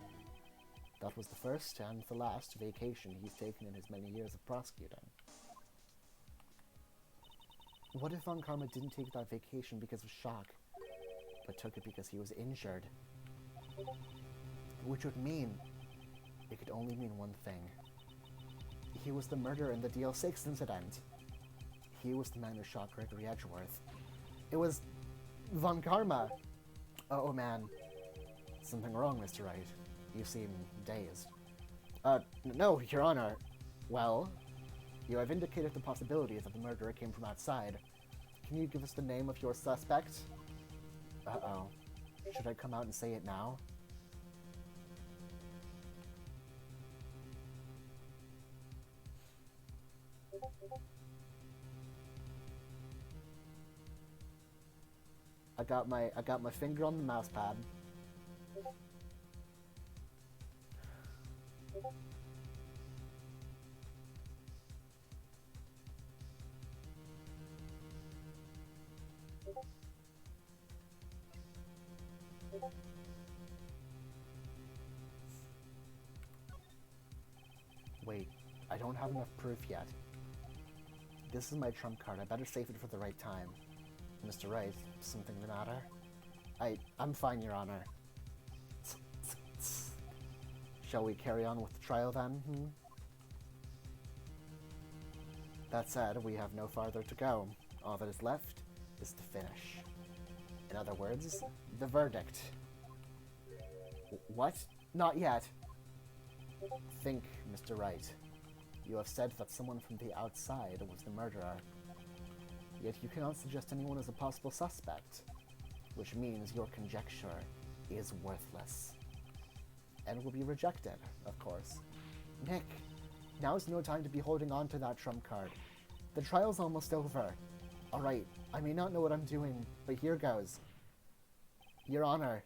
That was the first and the last vacation he's taken in his many years of prosecuting. What if Von Karma didn't take that vacation because of shock, but took it because he was injured? Which would mean, it could only mean one thing. He was the murderer in the DL6 incident. He was the man who shot Gregory Edgeworth. It was Von Karma. Oh man. Something wrong, Mr. Wright. You seem dazed. No, Your Honor. Well, you have indicated the possibility that the murderer came from outside. Can you give us the name of your suspect? Uh-oh. Should I come out and say it now? I got my finger on the mouse pad. Wait, I don't have enough proof yet. This is my trump card. I better save it for the right time. Mr. Wright, something the matter? I'm fine, Your Honor. Shall we carry on with the trial then? That said, we have no farther to go. All that is left is to finish. In other words, the verdict. What? Not yet. Think, Mr. Wright. You have said that someone from the outside was the murderer. Yet you cannot suggest anyone as a possible suspect, which means your conjecture is worthless. And will be rejected, of course. Nick, now's no time to be holding on to that trump card. The trial's almost over. Alright, I may not know what I'm doing, but here goes. Your Honor,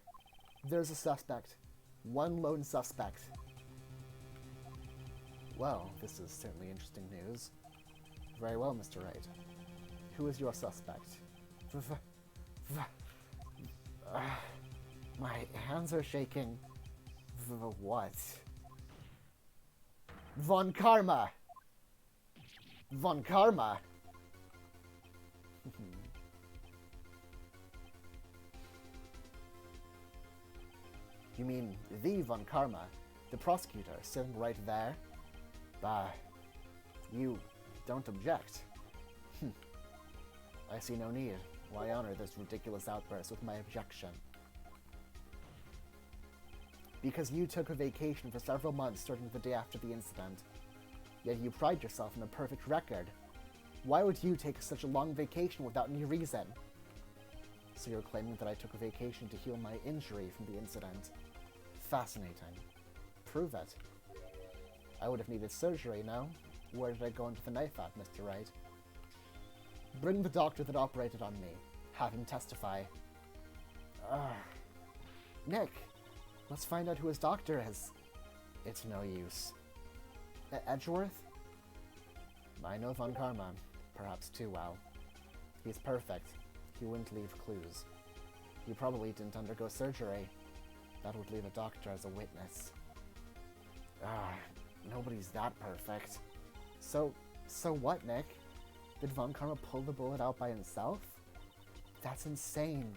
there's a suspect. One lone suspect. Well, this is certainly interesting news. Very well, Mr. Wright. Who is your suspect? My hands are shaking. What? Von Karma! Von Karma! You mean the Von Karma, the prosecutor, sitting right there? Bah, you don't object. I see no need. Why honor this ridiculous outburst with my objection? Because you took a vacation for several months starting the day after the incident. Yet you pride yourself in a perfect record. Why would you take such a long vacation without any reason? So you're claiming that I took a vacation to heal my injury from the incident. Fascinating. Prove it. I would have needed surgery, no? Where did I go into the knife at, Mr. Wright? Bring the doctor that operated on me. Have him testify. Nick, let's find out who his doctor is. It's no use. Edgeworth? I know Von Karma, perhaps too well. He's perfect. He wouldn't leave clues. He probably didn't undergo surgery. That would leave a doctor as a witness. Nobody's that perfect. So what, Nick? Did Von Karma pull the bullet out by himself? That's insane.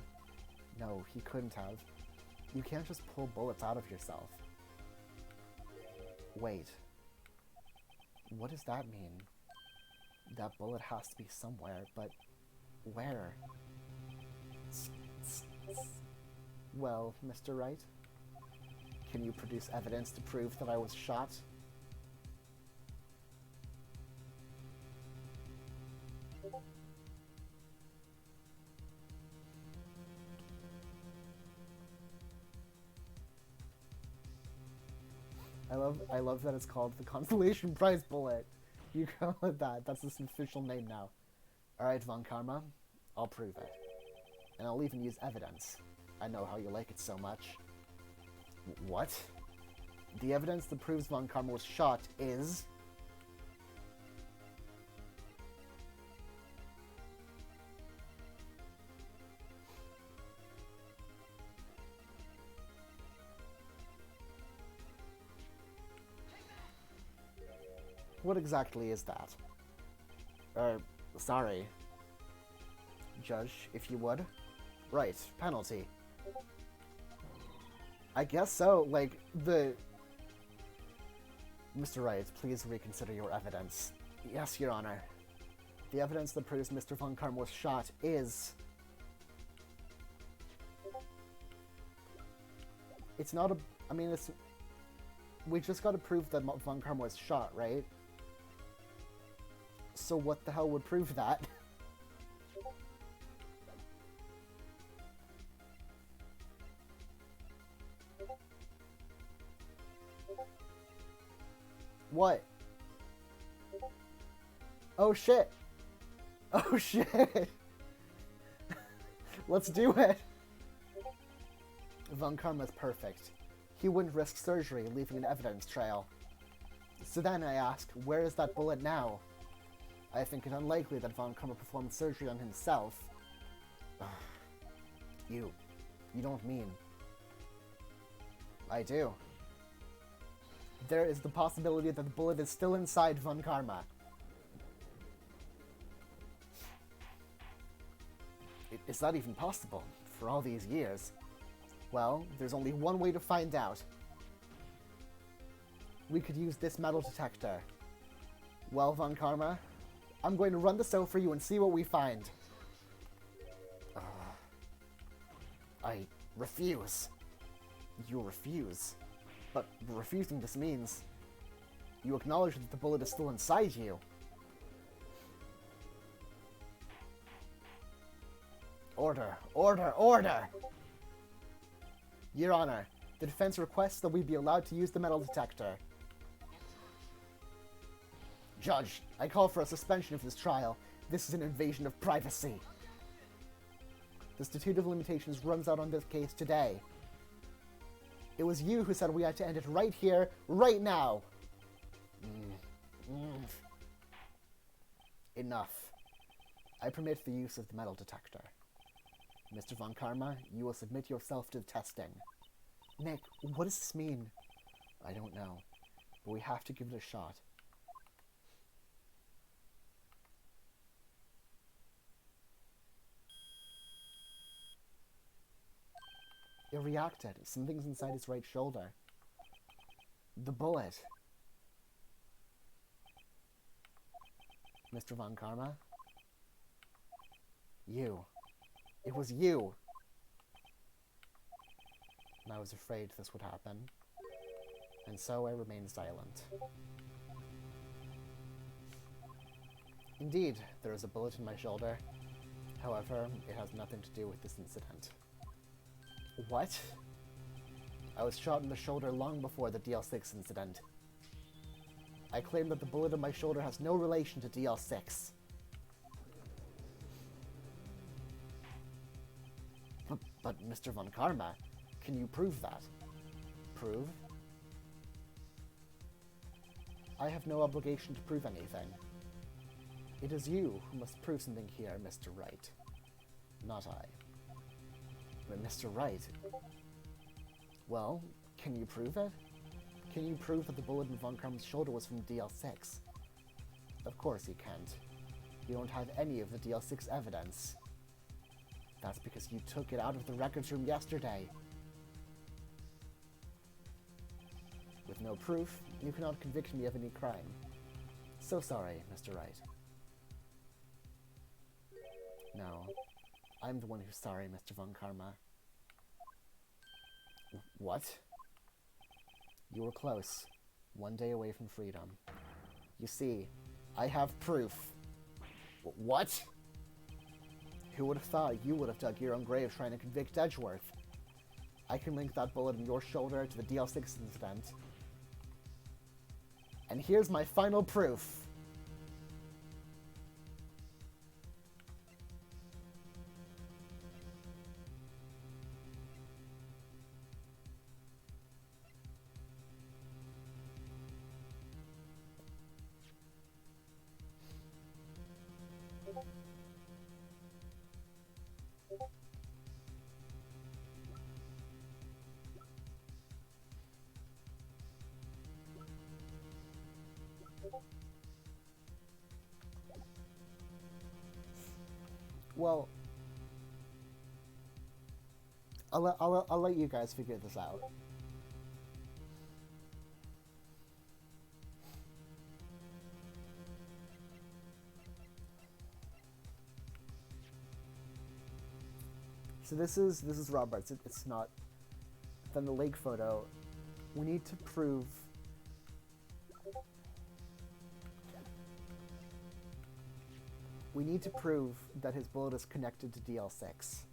No, he couldn't have. You can't just pull bullets out of yourself. Wait. What does that mean? That bullet has to be somewhere, but where? Well, Mr. Wright, can you produce evidence to prove that I was shot? I love that it's called the Consolation Prize Bullet. You go with that. That's its official name now. Alright, Von Karma. I'll prove it. And I'll even use evidence. I know how you like it so much. What? The evidence that proves Von Karma was shot is... What exactly is that? Sorry. Judge, if you would. Right, penalty. I guess so, like, Mr. Wright, please reconsider your evidence. Yes, Your Honor. The evidence that proves Mr. Von Karma was shot is... It's not a... I mean, it's... We just gotta prove that Von Karma was shot, right? So what the hell would prove that? What? Oh shit! Oh shit! Let's do it! Von Karma's perfect. He wouldn't risk surgery, leaving an evidence trail. So then I ask, where is that bullet now? I think it unlikely that Von Karma performed surgery on himself. You don't mean... I do. There is the possibility that the bullet is still inside Von Karma. Is that even possible, for all these years? Well, there's only one way to find out. We could use this metal detector. Well, Von Karma, I'm going to run this out for you and see what we find. I refuse. You refuse. But refusing this means you acknowledge that the bullet is still inside you. Order, order, order! Your Honor, the defense requests that we be allowed to use the metal detector. Judge, I call for a suspension of this trial This is an invasion of privacy. The statute of limitations runs out on this case today. It was you who said we had to end it right here, right now. Enough. I permit the use of the metal detector. Mr. Von Karma, you will submit yourself to testing. Nick, what does this mean? I don't know, but we have to give it a shot. It reacted. Something's inside his right shoulder. The bullet. Mr. Von Karma? You. It was you! And I was afraid this would happen. And so I remained silent. Indeed, there is a bullet in my shoulder. However, it has nothing to do with this incident. What? I was shot in the shoulder long before the DL6 incident. I claim that the bullet in my shoulder has no relation to DL6. But Mr. Von Karma, can you prove that? Prove? I have no obligation to prove anything. It is you who must prove something here, Mr. Wright. Not I. But Mr. Wright... Well, can you prove it? Can you prove that the bullet in Von Karma's shoulder was from DL6? Of course you can't. You don't have any of the DL6 evidence. That's because you took it out of the records room yesterday. With no proof, you cannot convict me of any crime. So sorry, Mr. Wright. No, I'm the one who's sorry, Mr. Von Karma. What? You were close. One day away from freedom. You see, I have proof. What? Who would have thought you would have dug your own grave trying to convict Edgeworth? I can link that bullet in your shoulder to the DL6 incident. And here's my final proof. Well, I'll let you guys figure this out. So this is Roberts. It's not. Then the lake photo. We need to prove. We need to prove that his bullet is connected to DL6.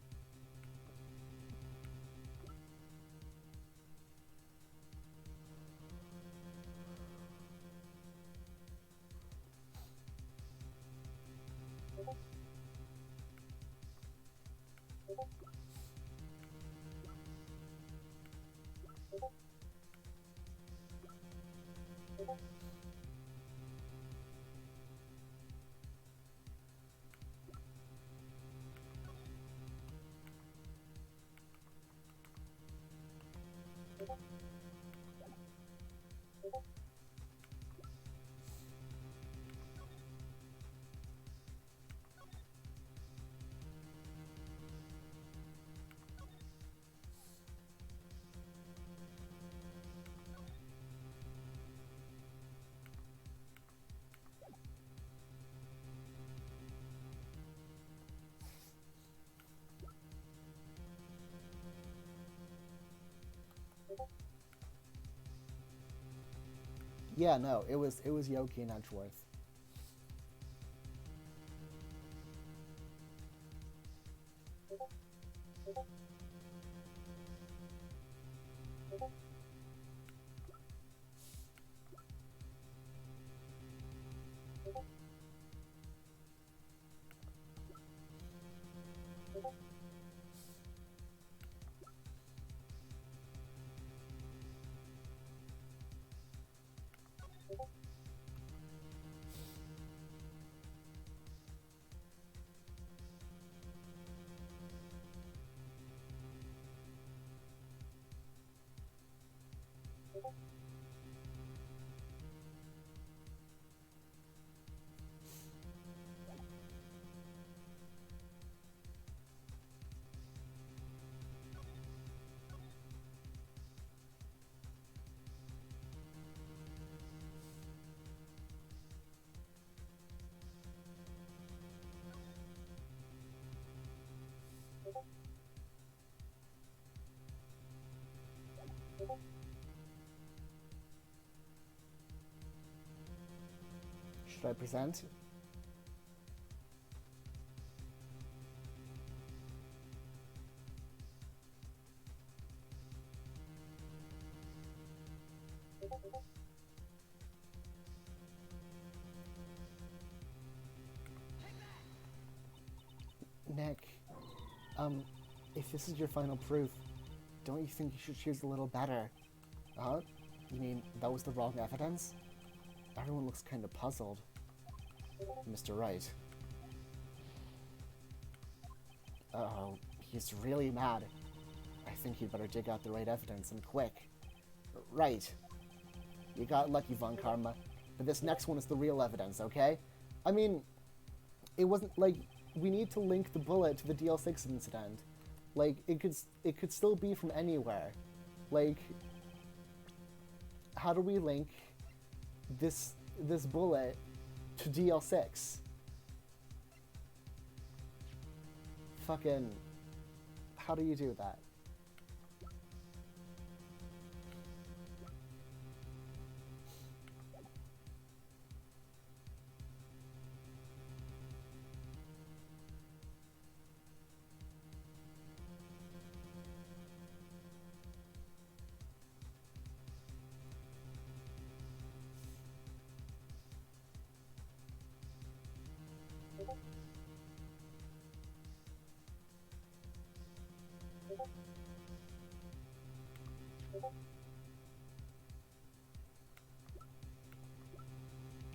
Yeah, no, it was Yoki and Edgeworth. Should I present? Nick, if this is your final proof, don't you think you should choose a little better? Huh? You mean that was the wrong evidence? Everyone looks kind of puzzled. Mr. Wright. Uh-oh, he's really mad. I think you'd better dig out the right evidence, and quick. Right. You got lucky, Von Karma. But this next one is the real evidence, okay? I mean, it wasn't like we need to link the bullet to the DL6 incident. Like it could still be from anywhere. Like, how do we link this bullet to DL6? Fucking, how do you do that?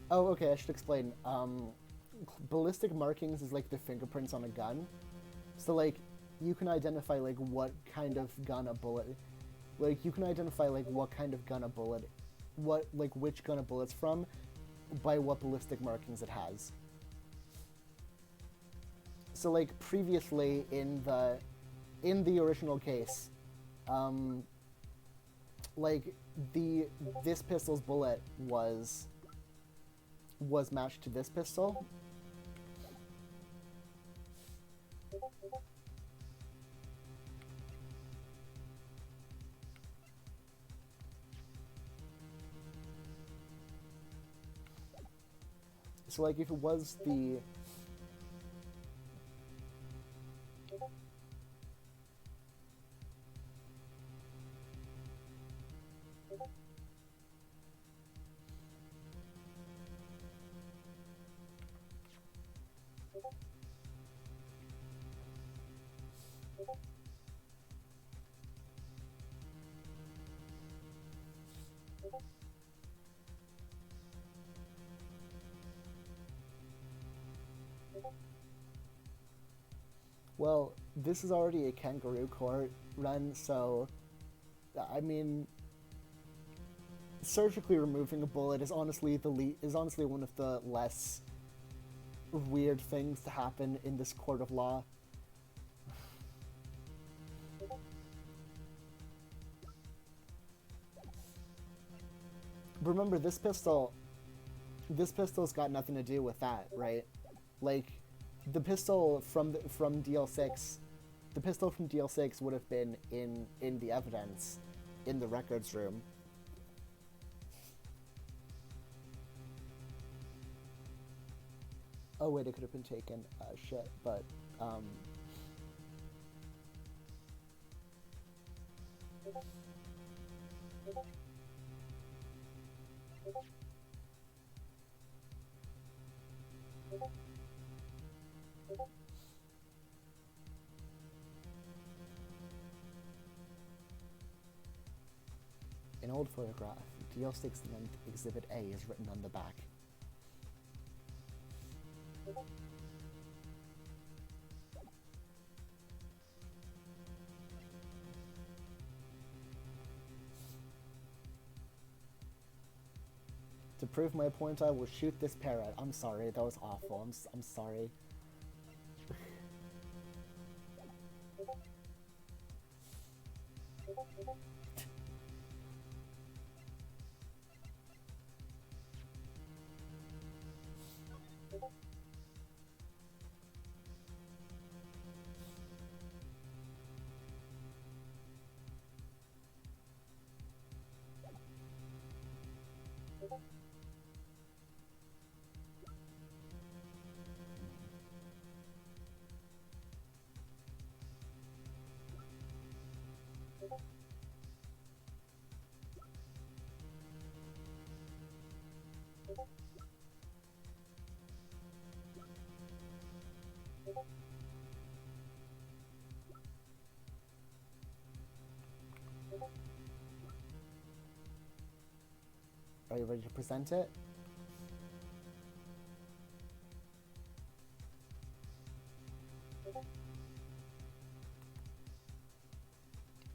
Oh, okay, I should explain. Ballistic markings is like the fingerprints on a gun. So, like, you can identify, like, what kind of gun a bullet... Like, you can identify, like, what kind of gun a bullet... which gun a bullet's from by what ballistic markings it has. So, like, previously in the original case, like, this pistol's bullet was matched to this pistol. So, like, if it was the... Well, this is already a kangaroo court run, so, I mean, surgically removing a bullet is honestly one of the less weird things to happen in this court of law. Remember, this pistol's got nothing to do with that, right? Like, the pistol from DL6, the pistol from DL6 would have been in the evidence, in the records room. Oh wait, it could have been taken. Shit, but an old photograph, DL6 length Exhibit A is written on the back. To prove my point, I will shoot this parrot. I'm sorry, that was awful. I'm sorry. Are you ready to present it?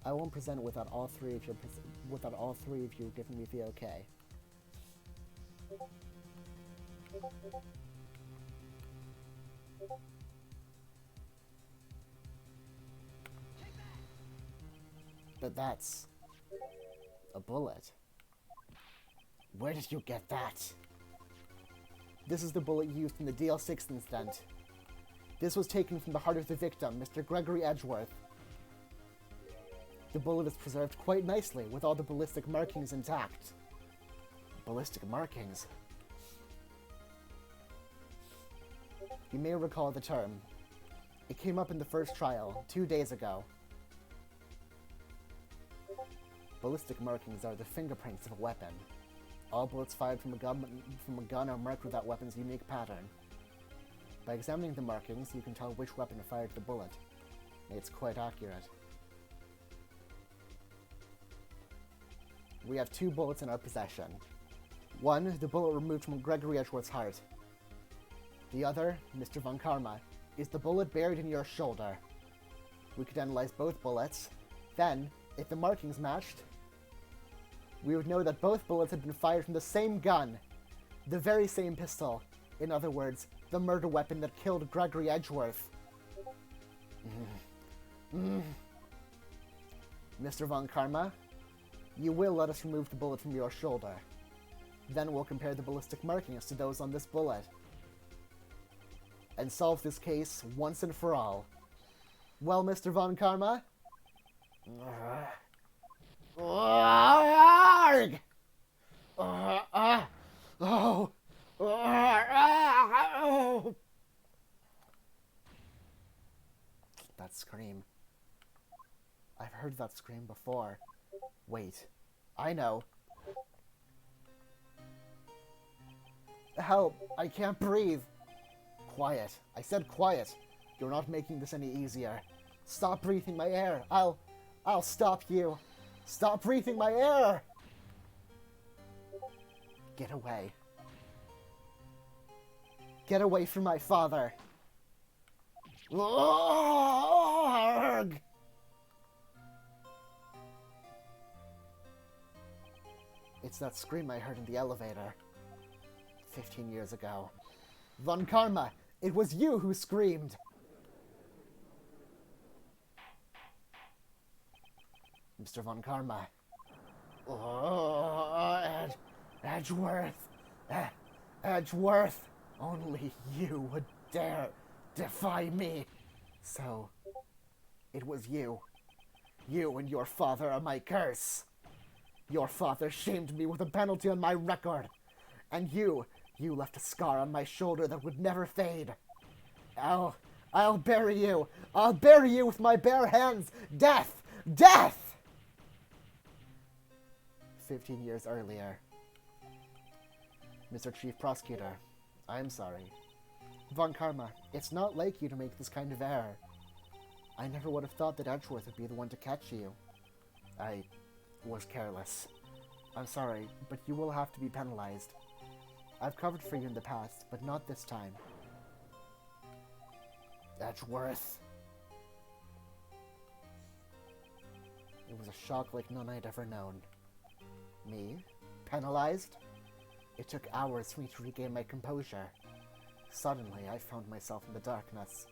I won't present it without all three of you giving me the okay. But that's a bullet. Where did you get that? This is the bullet used in the DL6 incident. This was taken from the heart of the victim, Mr. Gregory Edgeworth. The bullet is preserved quite nicely, with all the ballistic markings intact. Ballistic markings? You may recall the term. It came up in the first trial, 2 days ago. Ballistic markings are the fingerprints of a weapon. All bullets fired from a gun are marked with that weapon's unique pattern. By examining the markings, you can tell which weapon fired the bullet. It's quite accurate. We have 2 bullets in our possession. One, the bullet removed from Gregory Edgeworth's heart. The other, Mr. Von Karma, is the bullet buried in your shoulder. We could analyze both bullets. Then, if the markings matched, we would know that both bullets had been fired from the same gun. The very same pistol. In other words, the murder weapon that killed Gregory Edgeworth. Mr. Von Karma, you will let us remove the bullet from your shoulder. Then we'll compare the ballistic markings to those on this bullet. And solve this case once and for all. Well, Mr. Von Karma? Arg! That scream. I've heard that scream before. Wait. I know. Help! I can't breathe! Quiet. I said quiet. You're not making this any easier. Stop breathing my air. I'll stop you. Stop breathing my air! Get away. Get away from my father. Arg! It's that scream I heard in the elevator 15 years ago. Von Karma, it was you who screamed. Mr. Von Karma. Oh, Edgeworth. Edgeworth. Only you would dare defy me. So, it was you. You and your father are my curse. Your father shamed me with a penalty on my record. And you left a scar on my shoulder that would never fade. I'll bury you. I'll bury you with my bare hands. Death! Death! 15 years earlier. Mr. Chief Prosecutor, I'm sorry. Von Karma, it's not like you to make this kind of error. I never would have thought that Edgeworth would be the one to catch you. I was careless. I'm sorry, but you will have to be penalized. I've covered for you in the past, but not this time. Edgeworth. It was a shock like none I'd ever known. Me? Penalized? It took hours for me to regain my composure. Suddenly, I found myself in the darkness.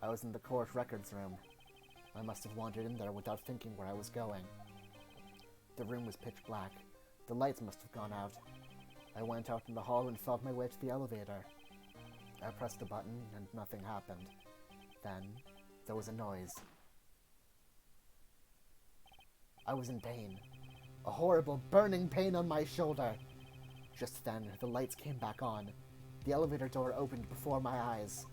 I was in the court records room. I must have wandered in there without thinking where I was going. The room was pitch black. The lights must have gone out. I went out in the hall and felt my way to the elevator. I pressed the button and nothing happened. Then, there was a noise. I was in pain. A horrible, burning pain on my shoulder. Just then, the lights came back on. The elevator door opened before my eyes.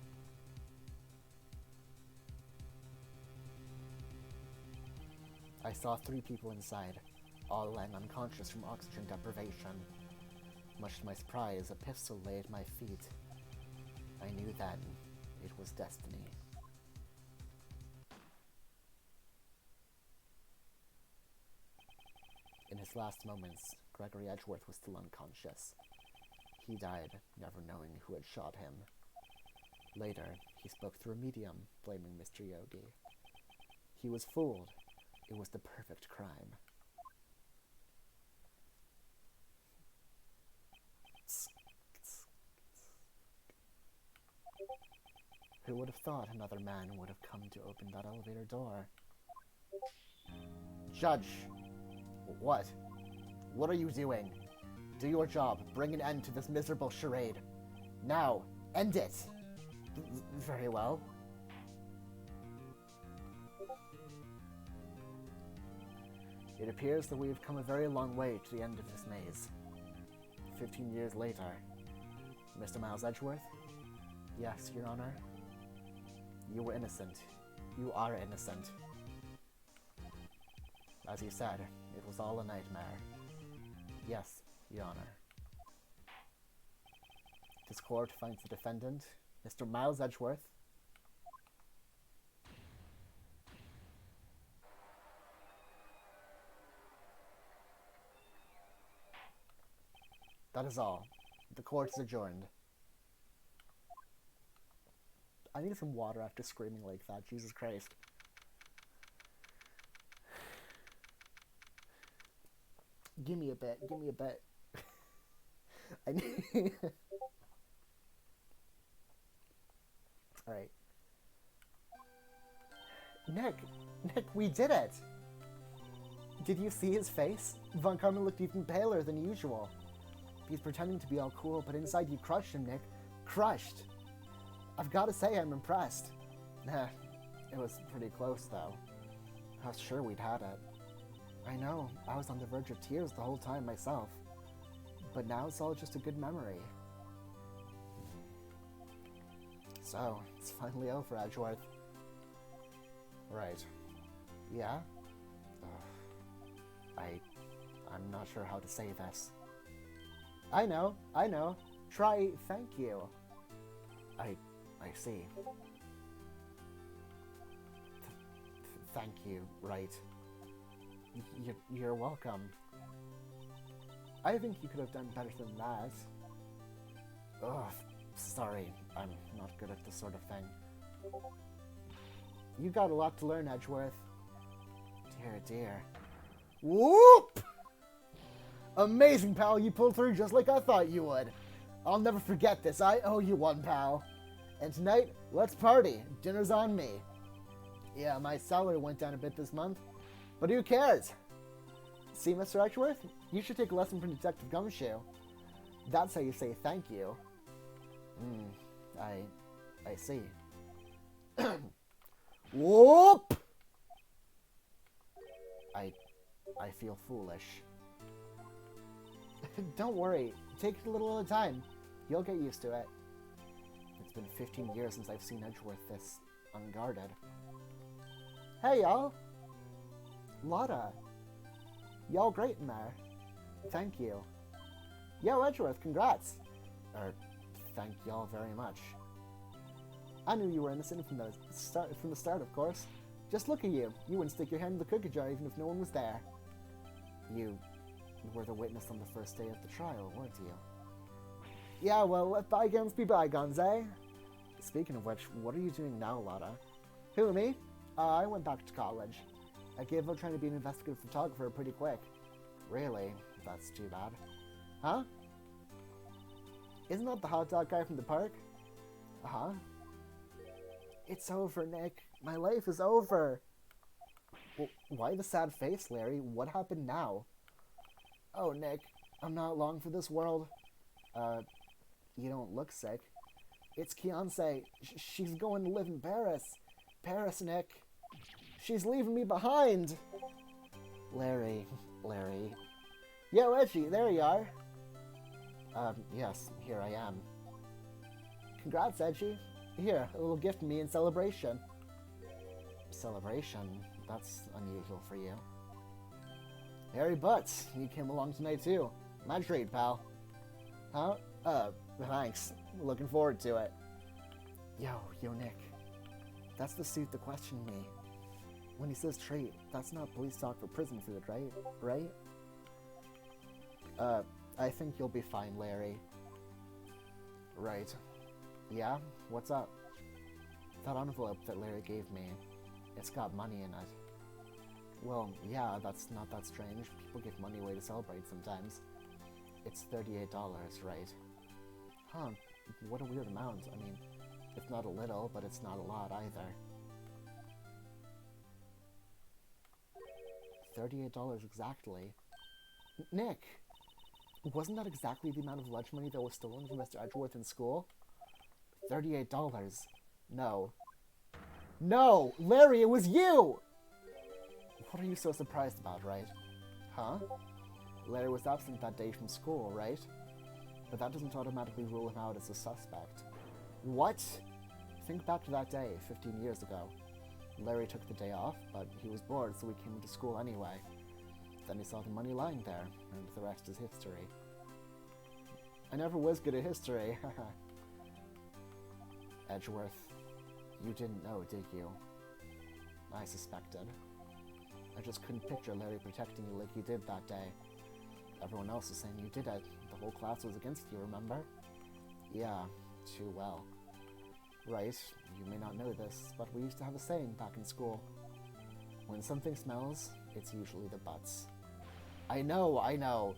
I saw 3 people inside, all lying unconscious from oxygen deprivation. Much to my surprise, a pistol lay at my feet. I knew then It was destiny. In his last moments, Gregory Edgeworth was still unconscious. He died, never knowing who had shot him. Later, he spoke through a medium, blaming Mr. Yogi. He was fooled. It was the perfect crime. Who would have thought another man would have come to open that elevator door? Judge! What? What are you doing? Do your job. Bring an end to this miserable charade. Now, end it! Very well. It appears that we have come a very long way to the end of this maze. 15 years later. Mr. Miles Edgeworth? Yes, Your Honor. You were innocent. You are innocent. As you said, it was all a nightmare. Yes, Your Honor. This court finds the defendant, Mr. Miles Edgeworth. That is all. The court is adjourned. I need some water after screaming like that. Jesus Christ. Give me a bit. Give me a bit. I need... Alright. Nick, we did it! Did you see his face? Von Karman looked even paler than usual. He's pretending to be all cool, but inside you crushed him, Nick. Crushed! I've got to say I'm impressed. It was pretty close, though. I was sure we'd had it. I know, I was on the verge of tears the whole time myself. But now it's all just a good memory. So, it's finally over, Edgeworth. Right. Yeah? I'm not sure how to say this. I know. Try thank you. I see. Thank you, right. You're welcome. I think you could have done better than that. Ugh, sorry. I'm not good at this sort of thing. You got a lot to learn, Edgeworth. Dear. Whoop! Amazing, pal. You pulled through just like I thought you would. I'll never forget this. I owe you one, pal. And tonight, let's party. Dinner's on me. Yeah, my salary went down a bit this month. But who cares? See, Mr. Edgeworth? You should take a lesson from Detective Gumshoe. That's how you say thank you. I see. Whoop! I feel foolish. Don't worry. Take it a little at a time. You'll get used to it. It's been 15 years since I've seen Edgeworth this unguarded. Hey, y'all. Lotta. Y'all great in there. Thank you. Yo, Edgeworth, congrats. Thank y'all very much. I knew you were innocent from the start, of course. Just look at you. You wouldn't stick your hand in the cookie jar even if no one was there. You were the witness on the first day of the trial, weren't you? Yeah, well, let bygones be bygones, eh? Speaking of which, what are you doing now, Lotta? Who, me? I went back to college. I gave up trying to be an investigative photographer pretty quick. Really? That's too bad. Huh? Isn't that the hot dog guy from the park? Uh-huh. It's over, Nick. My life is over. Well, why the sad face, Larry? What happened now? Oh, Nick, I'm not long for this world. You don't look sick. It's Kianse. She's going to live in Paris. Paris, Nick. She's leaving me behind. Larry. Yo, Edgy, there you are. Yes, here I am. Congrats, Edgy. Here, a little gift from me in celebration. Celebration? That's unusual for you. Harry Butts, you came along tonight too. My treat, pal. Huh? Thanks. Looking forward to it. Yo, Yo, Nick. That's the suit that questioned me. When he says trait, that's not police talk for prison food, right? Right? I think you'll be fine, Larry. Right. Yeah? What's up? That envelope that Larry gave me, it's got money in it. Well, yeah, that's not that strange. People give money away to celebrate sometimes. It's $38, right? Huh, what a weird amount. I mean, it's not a little, but it's not a lot either. $38 exactly. Nick! Wasn't that exactly the amount of lunch money that was stolen from Mr. Edgeworth in school? $38. No. No! Larry, it was you! What are you so surprised about, right? Huh? Larry was absent that day from school, right? But that doesn't automatically rule him out as a suspect. What? Think back to that day, 15 years ago. Larry took the day off, but he was bored, so he came into school anyway. Then he saw the money lying there, and the rest is history. I never was good at history, haha. Edgeworth, you didn't know, did you? I suspected. I just couldn't picture Larry protecting you like you did that day. Everyone else was saying you did it. The whole class was against you, remember? Yeah, too well. Right, you may not know this, but we used to have a saying back in school. When something smells, it's usually the butts. I know.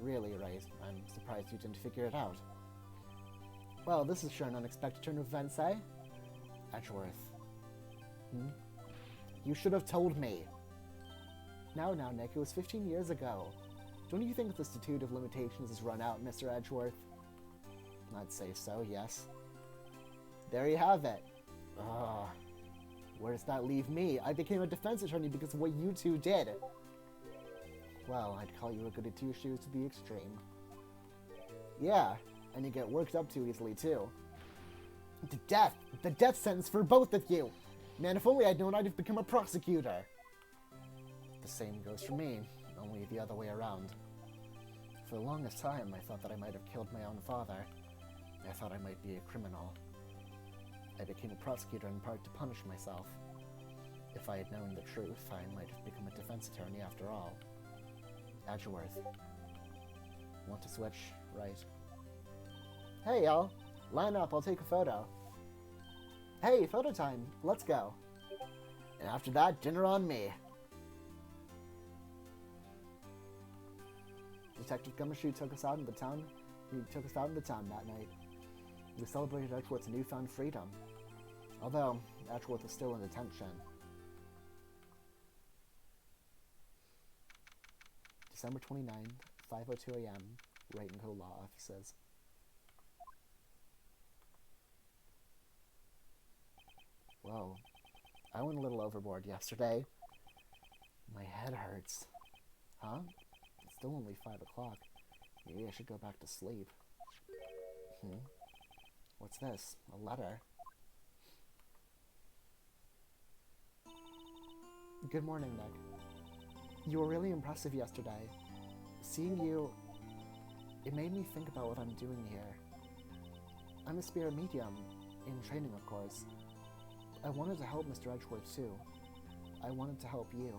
Really, right, I'm surprised you didn't figure it out. Well, this is sure an unexpected turn of events, eh? Edgeworth. You should have told me. Now, Nick, it was 15 years ago. Don't you think the statute of limitations has run out, Mr. Edgeworth? I'd say so, yes. There you have it. Ugh. Where does that leave me? I became a defense attorney because of what you two did. Well, I'd call you a goody two-shoes to the extreme. Yeah, and you get worked up too easily, too. To death! The death sentence for both of you! Man, if only I'd known I'd have become a prosecutor! The same goes for me, only the other way around. For the longest time, I thought that I might have killed my own father. I thought I might be a criminal. I became a prosecutor in part to punish myself. If I had known the truth, I might have become a defense attorney after all. Edgeworth. Want to switch? Right. Hey, y'all. Line up, I'll take a photo. Hey, photo time. Let's go. And after that, dinner on me. Detective Gumshoe took us out in the town. He took us out in the town that night. We celebrated Edgeworth's newfound freedom. Although, Edgeworth is still in detention. December 29th, 5:02 a.m., Ratenco Law Offices. Whoa. I went a little overboard yesterday. My head hurts. Huh? It's still only 5 o'clock. Maybe I should go back to sleep. What's this? A letter? Good morning, Nick. You were really impressive yesterday. Seeing you, it made me think about what I'm doing here. I'm a spirit medium, in training of course. I wanted to help Mr. Edgeworth too. I wanted to help you,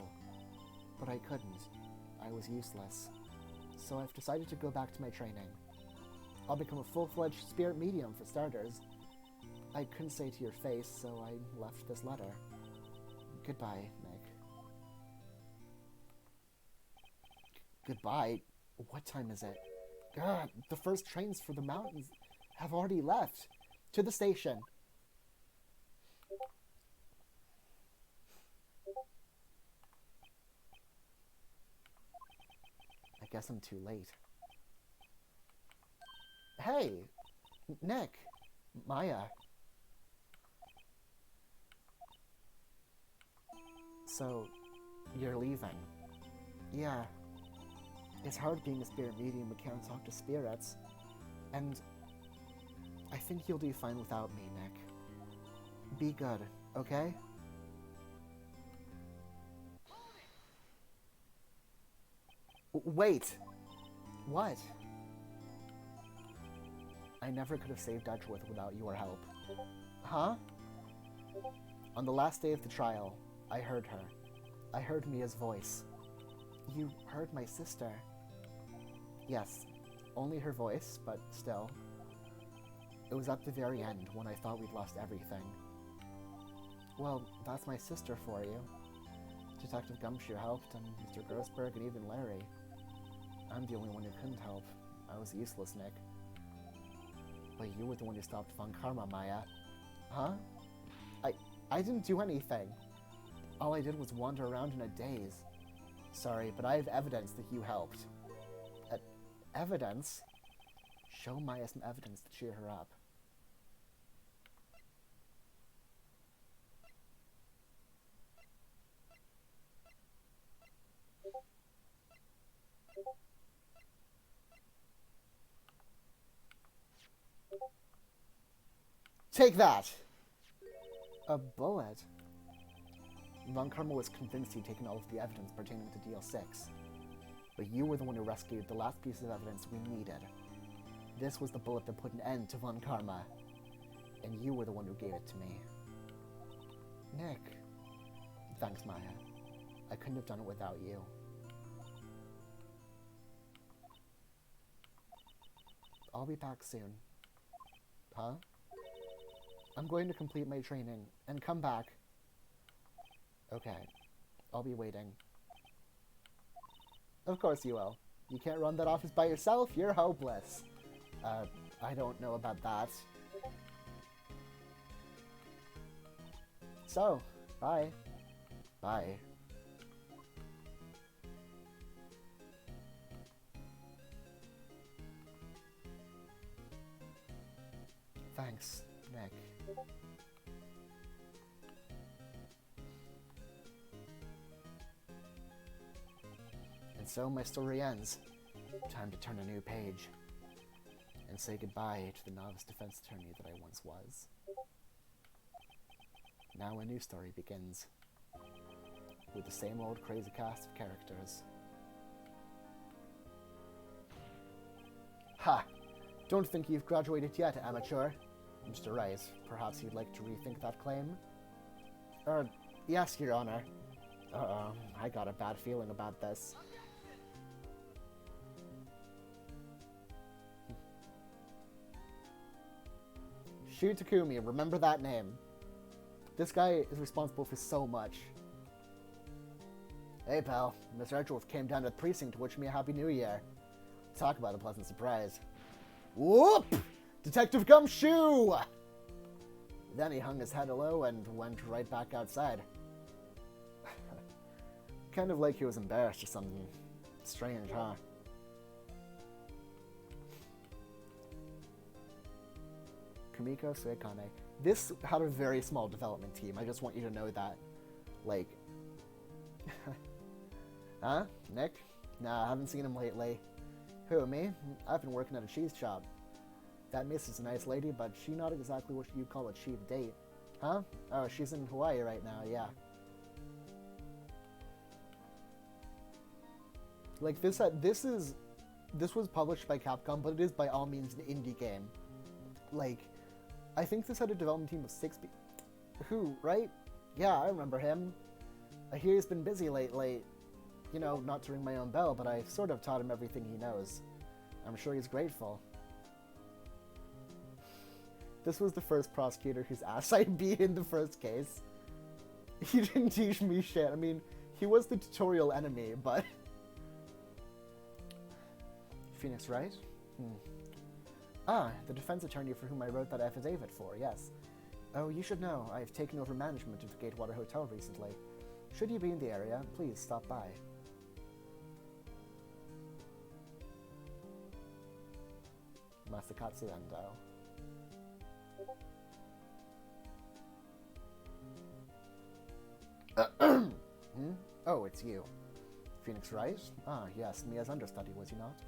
but I couldn't. I was useless. So I've decided to go back to my training. I'll become a full-fledged spirit medium for starters. I couldn't say it to your face, so I left this letter. Goodbye, Nick. Goodbye? What time is it? God, the first trains for the mountains have already left. To the station. I guess I'm too late. Hey! Nick! Maya. So, you're leaving. Yeah. It's hard being a spirit medium who can't talk to spirits. And I think you'll do fine without me, Nick. Be good, okay? Wait! What? I never could have saved Edgeworth without your help. Huh? On the last day of the trial, I heard her. I heard Mia's voice. You heard my sister? Yes, only her voice, but still. It was at the very end, when I thought we'd lost everything. Well, that's my sister for you. Detective Gumshoe helped, and Mr. Grossberg, and even Larry. I'm the only one who couldn't help. I was useless, Nick. But you were the one who stopped Von Karma, Maya. Huh? I didn't do anything. All I did was wander around in a daze. Sorry, but I have evidence that you helped. Evidence? Show Maya some evidence to cheer her up. Take that! A bullet? Von Karma was convinced he'd taken all of the evidence pertaining to DL6. But you were the one who rescued the last piece of evidence we needed. This was the bullet that put an end to Von Karma. And you were the one who gave it to me. Nick. Thanks, Maya. I couldn't have done it without you. I'll be back soon. Huh? I'm going to complete my training and come back. Okay. I'll be waiting. Of course you will. You can't run that office by yourself? You're hopeless. I don't know about that. So, bye. Bye. Thanks, Nick. And so my story ends. Time to turn a new page. And say goodbye to the novice defense attorney that I once was. Now a new story begins. With the same old crazy cast of characters. Ha! Don't think you've graduated yet, amateur. Mr. Rice, perhaps you'd like to rethink that claim? Yes, Your Honor. Uh-oh, I got a bad feeling about this. Shu Takumi, remember that name. This guy is responsible for so much. Hey, pal. Mr. Edgeworth came down to the precinct to wish me a Happy New Year. Talk about a pleasant surprise. Whoop! Detective Gumshoe! Then he hung his head low and went right back outside. Kind of like he was embarrassed or something. Strange, huh? Kumiko Suekane. This had a very small development team. I just want you to know that. Like... Huh? Nick? Nah, I haven't seen him lately. Who, me? I've been working at a cheese shop. That miss is a nice lady, but she not exactly what you'd call a cheap date. Huh? Oh, she's in Hawaii right now, yeah. Like, this was published by Capcom, but it is by all means an indie game. Like, I think this had a development team of 6 people. Who, right? Yeah, I remember him. I hear he's been busy lately. You know, not to ring my own bell, but I've sort of taught him everything he knows. I'm sure he's grateful. This was the first prosecutor whose ass I beat in the first case. He didn't teach me shit. I mean, he was the tutorial enemy, but... Phoenix Wright? Ah, the defense attorney for whom I wrote that affidavit for, yes. Oh, you should know, I've taken over management of the Gatewater Hotel recently. Should you be in the area, please stop by. Masakatsu Endo. Oh, it's you. Phoenix Wright? Ah, yes, Mia's understudy, was he not?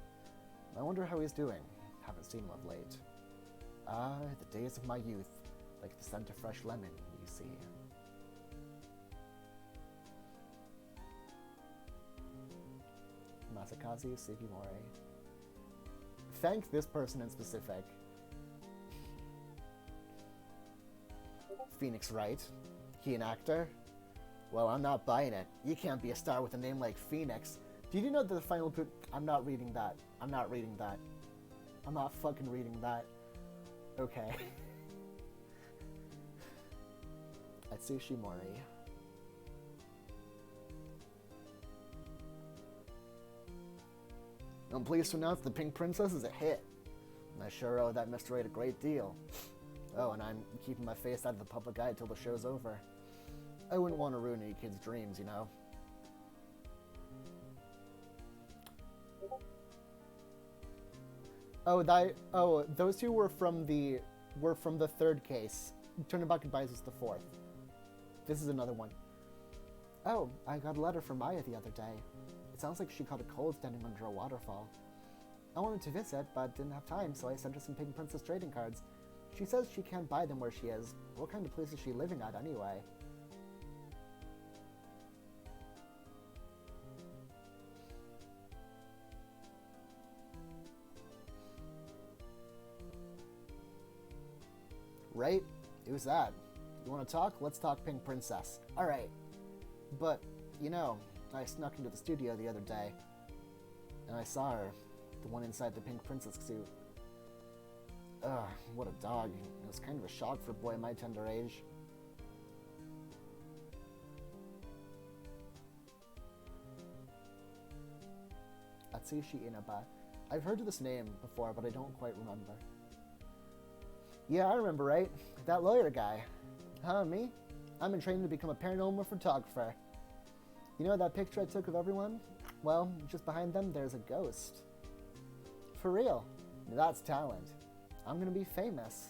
I wonder how he's doing. Haven't seen him of late. Ah, the days of my youth. Like the scent of fresh lemon, you see. Masakazu Sugimori. Thank this person in specific. Phoenix Wright. He an actor? Well, I'm not buying it. You can't be a star with a name like Phoenix. Did you know that the final boot... I'm not reading that. I'm not reading that. I'm not fucking reading that. Okay. Atsushi Mori. I'm pleased to announce The Pink Princess is a hit. I sure owe that Mr. Wright a great deal. Oh, and I'm keeping my face out of the public eye till the show's over. I wouldn't want to ruin any kids' dreams, you know? Those two were from the third case. Turnabout Goodbyes was the fourth. This is another one. Oh, I got a letter from Maya the other day. It sounds like she caught a cold standing under a waterfall. I wanted to visit, but didn't have time, so I sent her some Pink Princess trading cards. She says she can't buy them where she is. What kind of place is she living at, anyway? Right? Who's that? You want to talk? Let's talk Pink Princess. Alright. But, you know, I snuck into the studio the other day, and I saw her, the one inside the Pink Princess suit. Ugh, what a dog. It was kind of a shock for a boy my tender age. Atsushi Inaba. I've heard of this name before, but I don't quite remember. Yeah, I remember, right? That lawyer guy. Huh, me? I'm in training to become a paranormal photographer. You know that picture I took of everyone? Well, just behind them, there's a ghost. For real. That's talent. I'm gonna be famous.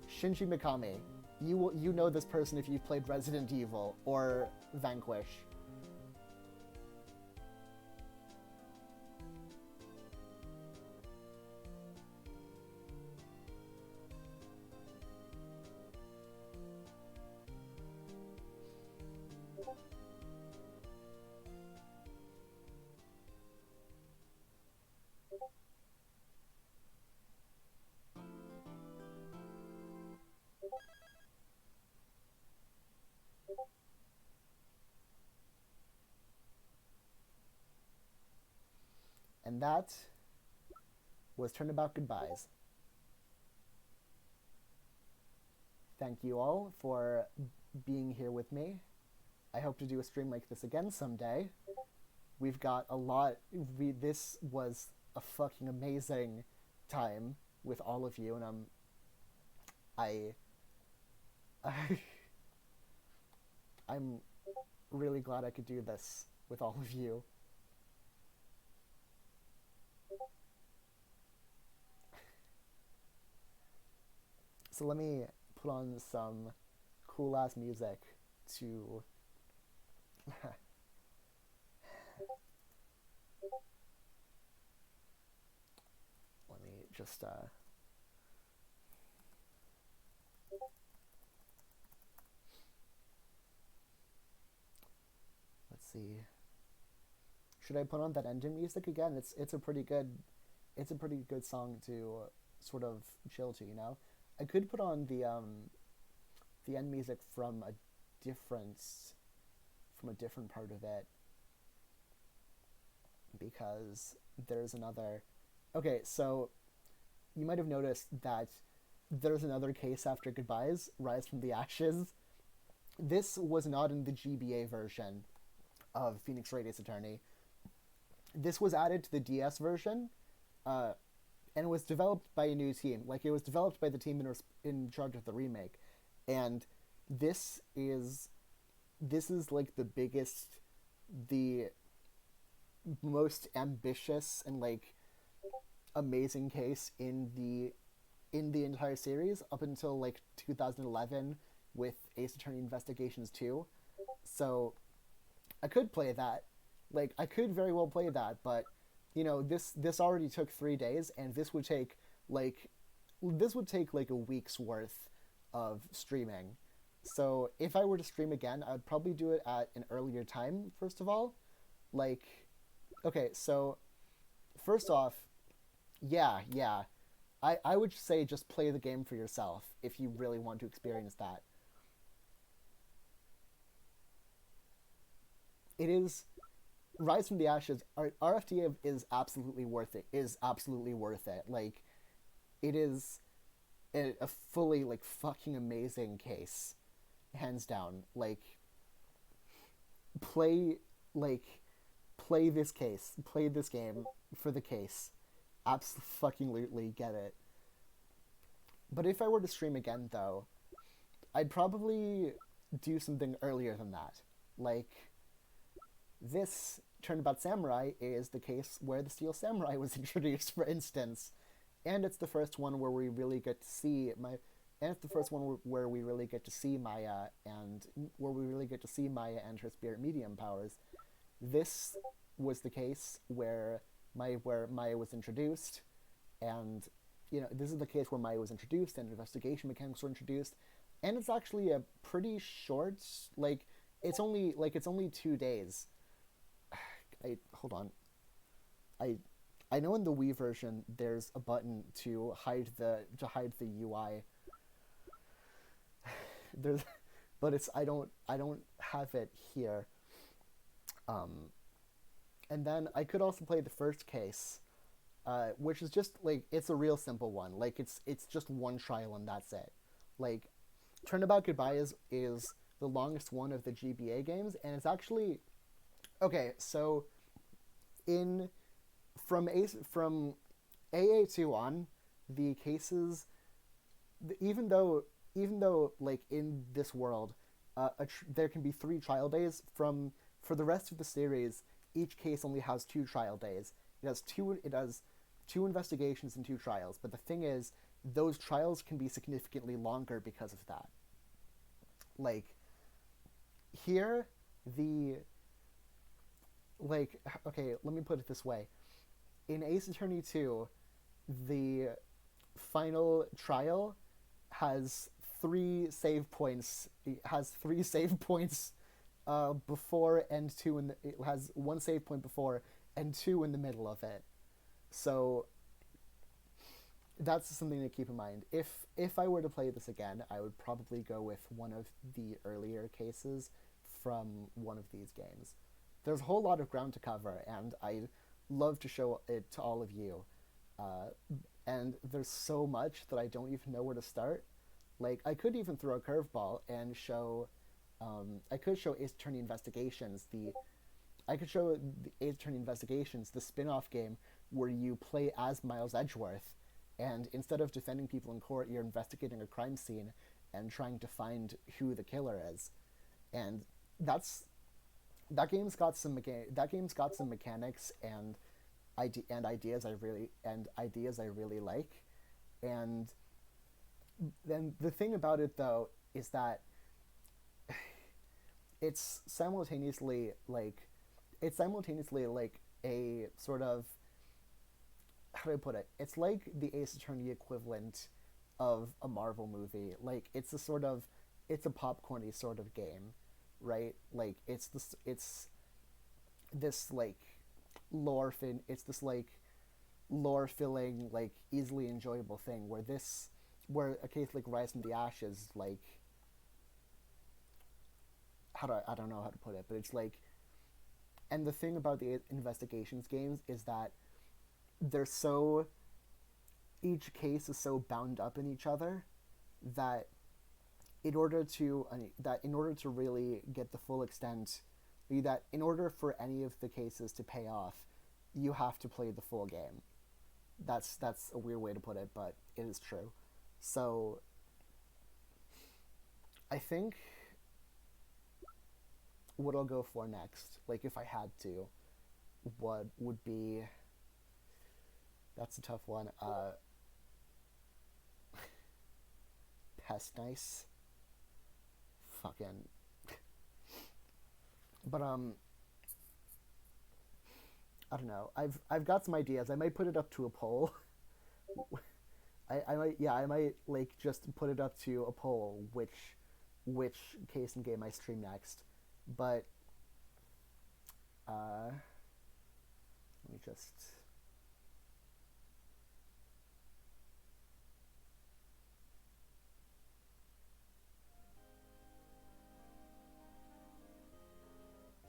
Shinji Mikami. You know this person if you've played Resident Evil or Vanquish. And that was Turnabout Goodbyes. Thank you all for being here with me. I hope to do a stream like this again someday. We've got a lot. This was a fucking amazing time with all of you, and I'm really glad I could do this with all of you. So let me put on some cool ass music to let me just let's see. Should I put on that engine music again? It's a pretty good song to sort of chill to, you know? I could put on the end music from a different part of it, because there's another. Okay, so you might have noticed that there's another case after Goodbyes, Rise from the Ashes. This was not in the GBA version of Phoenix Wright Ace Attorney. This was added to the DS version, and was developed by a new team. Like, it was developed by the team in charge of the remake. And this is like the most ambitious and like amazing case in the entire series up until like 2011 with Ace Attorney Investigations 2. So I could play that. Like, I could very well play that, but you know, this already took 3 days, and this would take like a week's worth of streaming. So if I were to stream again, I'd probably do it at an earlier time, first of all. Like, okay, so first off, Yeah, yeah. I would say just play the game for yourself if you really want to experience that. It is Rise from the Ashes. RFT is absolutely worth it. Is absolutely worth it. Like it is a fully like fucking amazing case, hands down. Play like play this case, play this game for the case. Absolutely get it. But if I were to stream again, though, I'd probably do something earlier than that. Like this Turnabout Samurai is the case where the Steel Samurai was introduced, for instance, and it's the first one where we really get to see my, and it's the first one where we really get to see Maya and where we really get to see Maya and her spirit medium powers. This was the case where Maya was introduced, and this is the case where Maya was introduced and investigation mechanics were introduced, and it's actually a pretty short it's only 2 days. I hold on. I I know in the Wii version there's a button to hide the UI. There's but it's I don't have it here. Um, and then I could also play the first case, which is just like it's a real simple one. Like it's just one trial and that's it. Like Turnabout Goodbye is the longest one of the GBA games, and it's actually okay. So in from AA2 on, the cases, even though like in this world, there can be 3 trial days. For the rest of the series, each case only has 2 trial days. It has two investigations and 2 trials. But the thing is, those trials can be significantly longer because of that. Like here, the like okay, let me put it this way. In Ace Attorney 2, the final trial has 3 save points. It has 3 save points before and two in the, it has 1 save point before and 2 in the middle of it. So that's something to keep in mind. If I were to play this again, I would probably go with one of the earlier cases from one of these games. There's a whole lot of ground to cover, and I'd love to show it to all of you. Uh, and there's so much that I don't even know where to start. Like I could even throw a curveball and show. I could show Ace Attorney Investigations. I could show the Ace Attorney Investigations, the spin-off game where you play as Miles Edgeworth, and instead of defending people in court, you're investigating a crime scene and trying to find who the killer is. And that's that game's got some mechanics and ideas I really like. And then the thing about it though is that it's simultaneously like a sort of, how do I put it? It's like the Ace Attorney equivalent of a Marvel movie. Like it's a popcorny sort of game, right? Like this like it's this like lore filling, like easily enjoyable thing where a case like Rise from the Ashes, like I don't know how to put it, but it's like, and the thing about the investigations games is that they're so each case is so bound up in each other that in order to really get the full extent, that in order for any of the cases to pay off, you have to play the full game. That's a weird way to put it, but it is true. So I think what I'll go for next, like if I had to, what would be, that's a tough one. Pest Nice. Fucking. But I don't know. I've got some ideas. I might put it up to a poll. I might, yeah, I might like just put it up to a poll which case and game I stream next. But let me just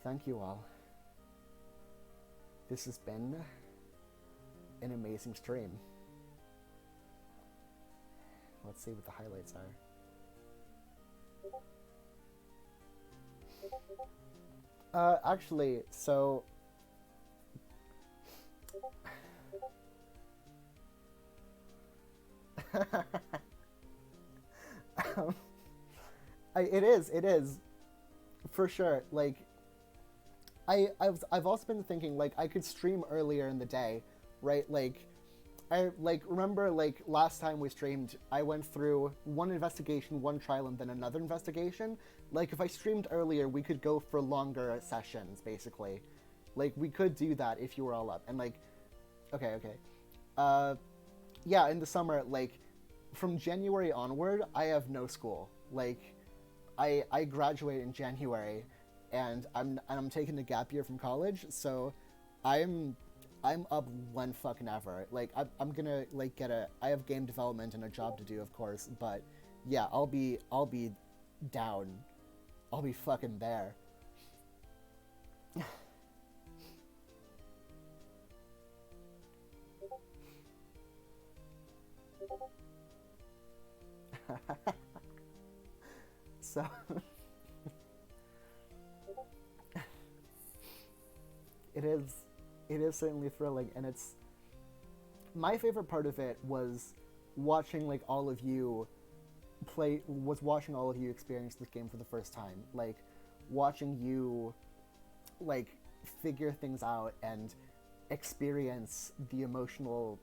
Thank you all. This has been an amazing stream. Let's see what the highlights are. Actually, so it is for sure. Like, I've also been thinking like I could stream earlier in the day, right? Like, I like remember like last time we streamed, I went through one investigation, one trial, and then another investigation. Like, if I streamed earlier, we could go for longer sessions, basically. Like, we could do that if you were all up. And like, okay. Yeah, in the summer, like, from January onward, I have no school. Like, I graduate in January, and I'm taking a gap year from college, so I'm up when fucking ever. Like, I'm gonna like I have game development and a job to do, of course, but yeah, I'll be down. I'll be fucking there. So it is certainly thrilling, and it's my favorite part of it was watching like all of you watching all of you experience this game for the first time, like watching you like figure things out and experience the emotional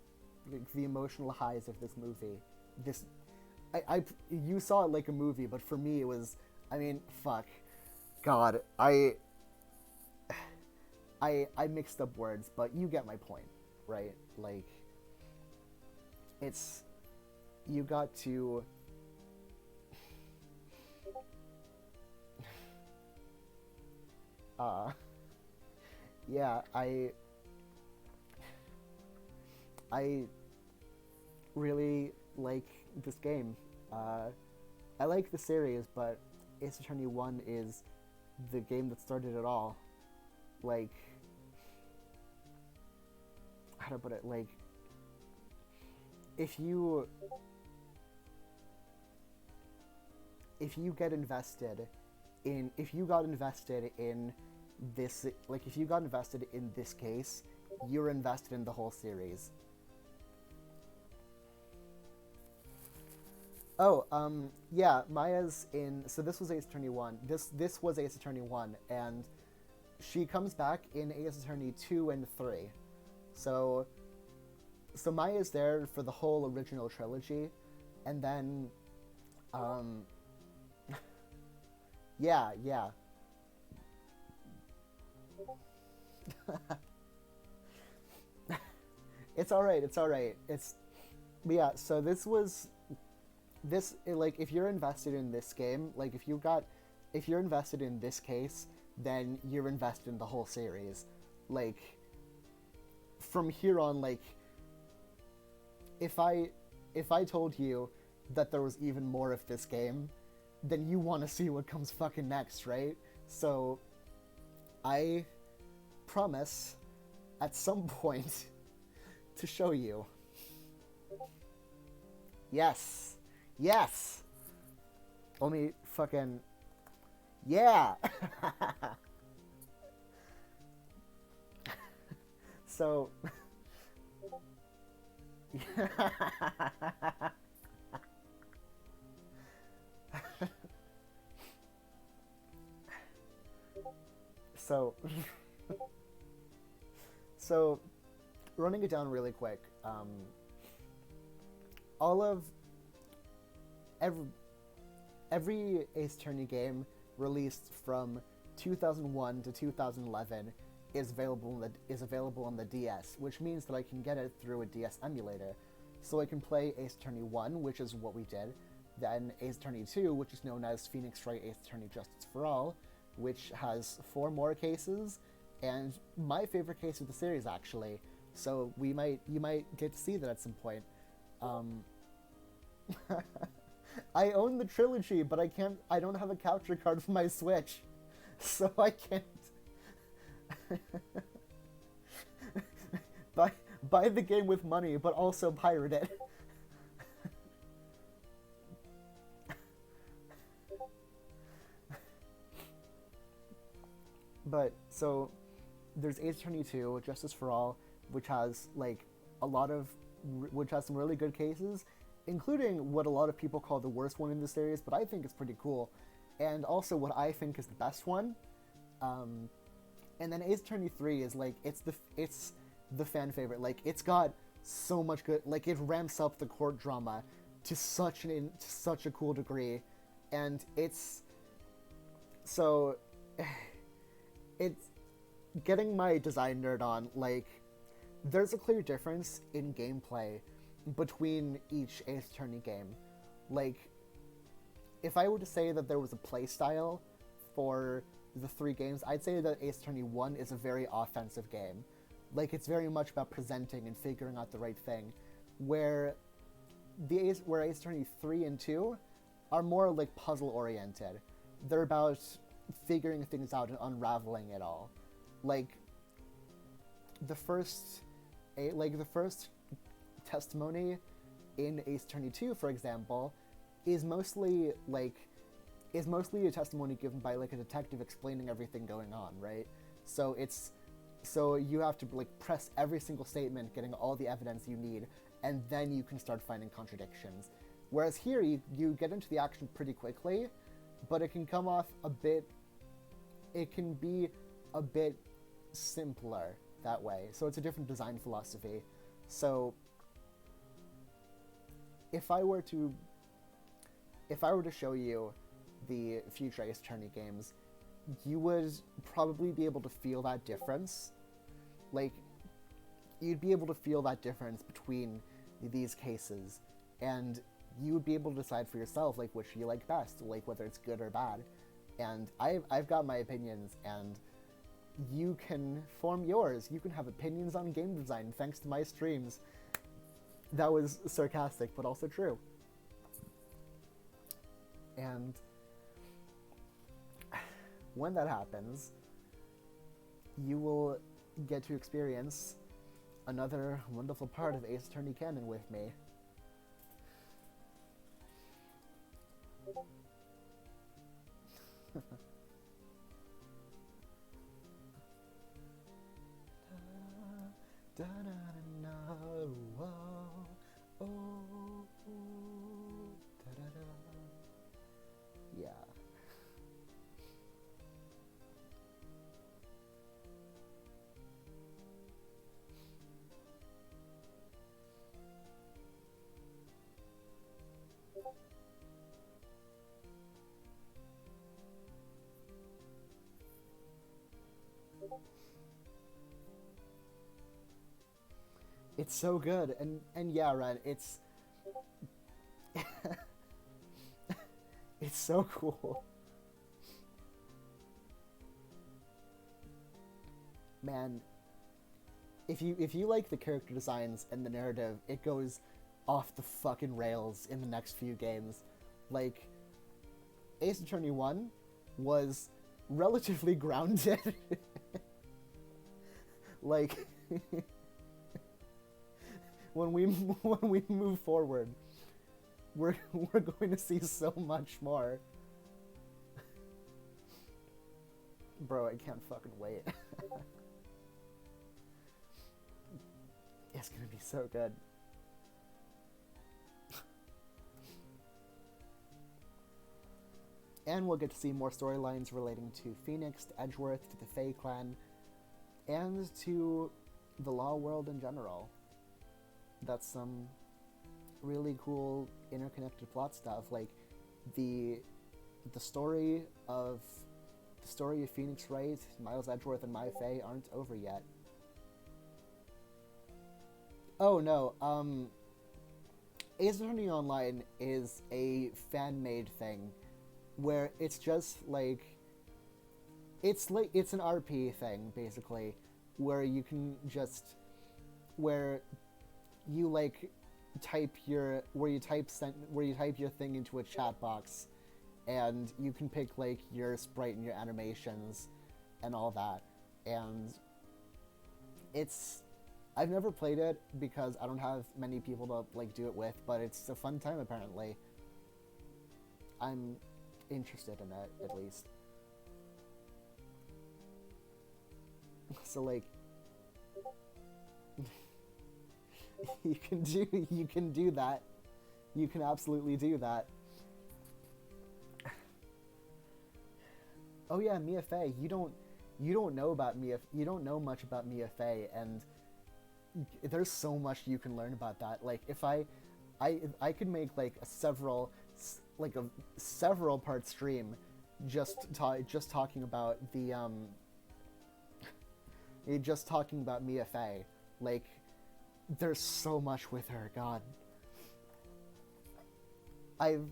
highs of this movie. This I you saw it like a movie, but for me it was, I mean, fuck, God, I mixed up words, but you get my point, right? Like, it's, you got to yeah, I really like this game. I like the series, but Ace Attorney 1 is the game that started it all. Like, how to put it, like, if you got invested in this, like, if you got invested in this case, you're invested in the whole series. Oh, yeah, Maya's in, so this was Ace Attorney 1. This was Ace Attorney 1, and she comes back in Ace Attorney 2 and 3. So Maya's there for the whole original trilogy, and then, yeah. It's alright, yeah, so like, if you're invested in this game, like, if you're invested in this case, then you're invested in the whole series. Like, from here on, like, if I told you that there was even more of this game, then you want to see what comes fucking next, right? So, I promise at some point to show you. Yes! Let me fucking... Yeah! So... so, running it down really quick, all of every Ace Attorney game released from 2001 to 2011 is available on the DS, which means that I can get it through a DS emulator. So I can play Ace Attorney 1, which is what we did, then Ace Attorney 2, which is known as Phoenix Wright Ace Attorney Justice for All, which has 4 more cases, and my favorite case of the series, actually. So you might get to see that at some point. I own the trilogy, but I don't have a capture card for my Switch, so I can't buy buy the game with money, but also pirate it. But so there's Ace Attorney 2, Justice for All, which has like a lot of which has some really good cases, including what a lot of people call the worst one in the series, but I think it's pretty cool, and also what I think is the best one. And then Ace Attorney 3 is like it's the fan favorite. Like it's got so much good. Like it ramps up the court drama to such a cool degree, and it's so it's getting my design nerd on. Like there's a clear difference in gameplay between each Ace Attorney game. Like if I were to say that there was a play style for the three games, I'd say that Ace Attorney 1 is a very offensive game. Like it's very much about presenting and figuring out the right thing, where Ace Attorney 3 and 2 are more like puzzle oriented. They're about figuring things out and unraveling it all. Like the first testimony in Ace Attorney 2, for example, is mostly a testimony given by like a detective explaining everything going on, right? So you have to like press every single statement, getting all the evidence you need, and then you can start finding contradictions. Whereas here you get into the action pretty quickly, but it can be a bit simpler that way. So it's a different design philosophy. So if I were to show you the future Ace Attorney games, you would probably be able to feel that difference. Like, you'd be able to feel that difference between these cases, and you would be able to decide for yourself, like, which you like best, like, whether it's good or bad. And I've got my opinions, and you can form yours. You can have opinions on game design thanks to my streams. That was sarcastic, but also true. And when that happens, you will get to experience another wonderful part of Ace Attorney canon with me. Yeah. It's so good, and yeah, Ren, it's it's so cool. Man, if you like the character designs and the narrative, it goes off the fucking rails in the next few games. Like, Ace Attorney 1 was relatively grounded. Like, when we move forward, we're going to see so much more. Bro, I can't fucking wait. It's gonna be so good. And we'll get to see more storylines relating to Phoenix, to Edgeworth, to the Fae Clan, and to the law world in general. That's some really cool interconnected plot stuff. Like the story of Phoenix Wright, Miles Edgeworth, and My Fae aren't over yet. Oh no, Ace Attorney Online is a fan-made thing where it's just like it's an RP thing basically, where you can just where you like type your thing into a chat box, and you can pick like your sprite and your animations and all that, and it's I've never played it because I don't have many people to like do it with, but it's a fun time apparently. I'm interested in it at least. So like you can do that. You can absolutely do that. Oh yeah, Mia Fey. You don't know about Mia. You don't know much about Mia Fey, and there's so much you can learn about that. Like if I could make like a several part stream just talking about the just talking about Mia Fey. Like there's so much with her. God, I've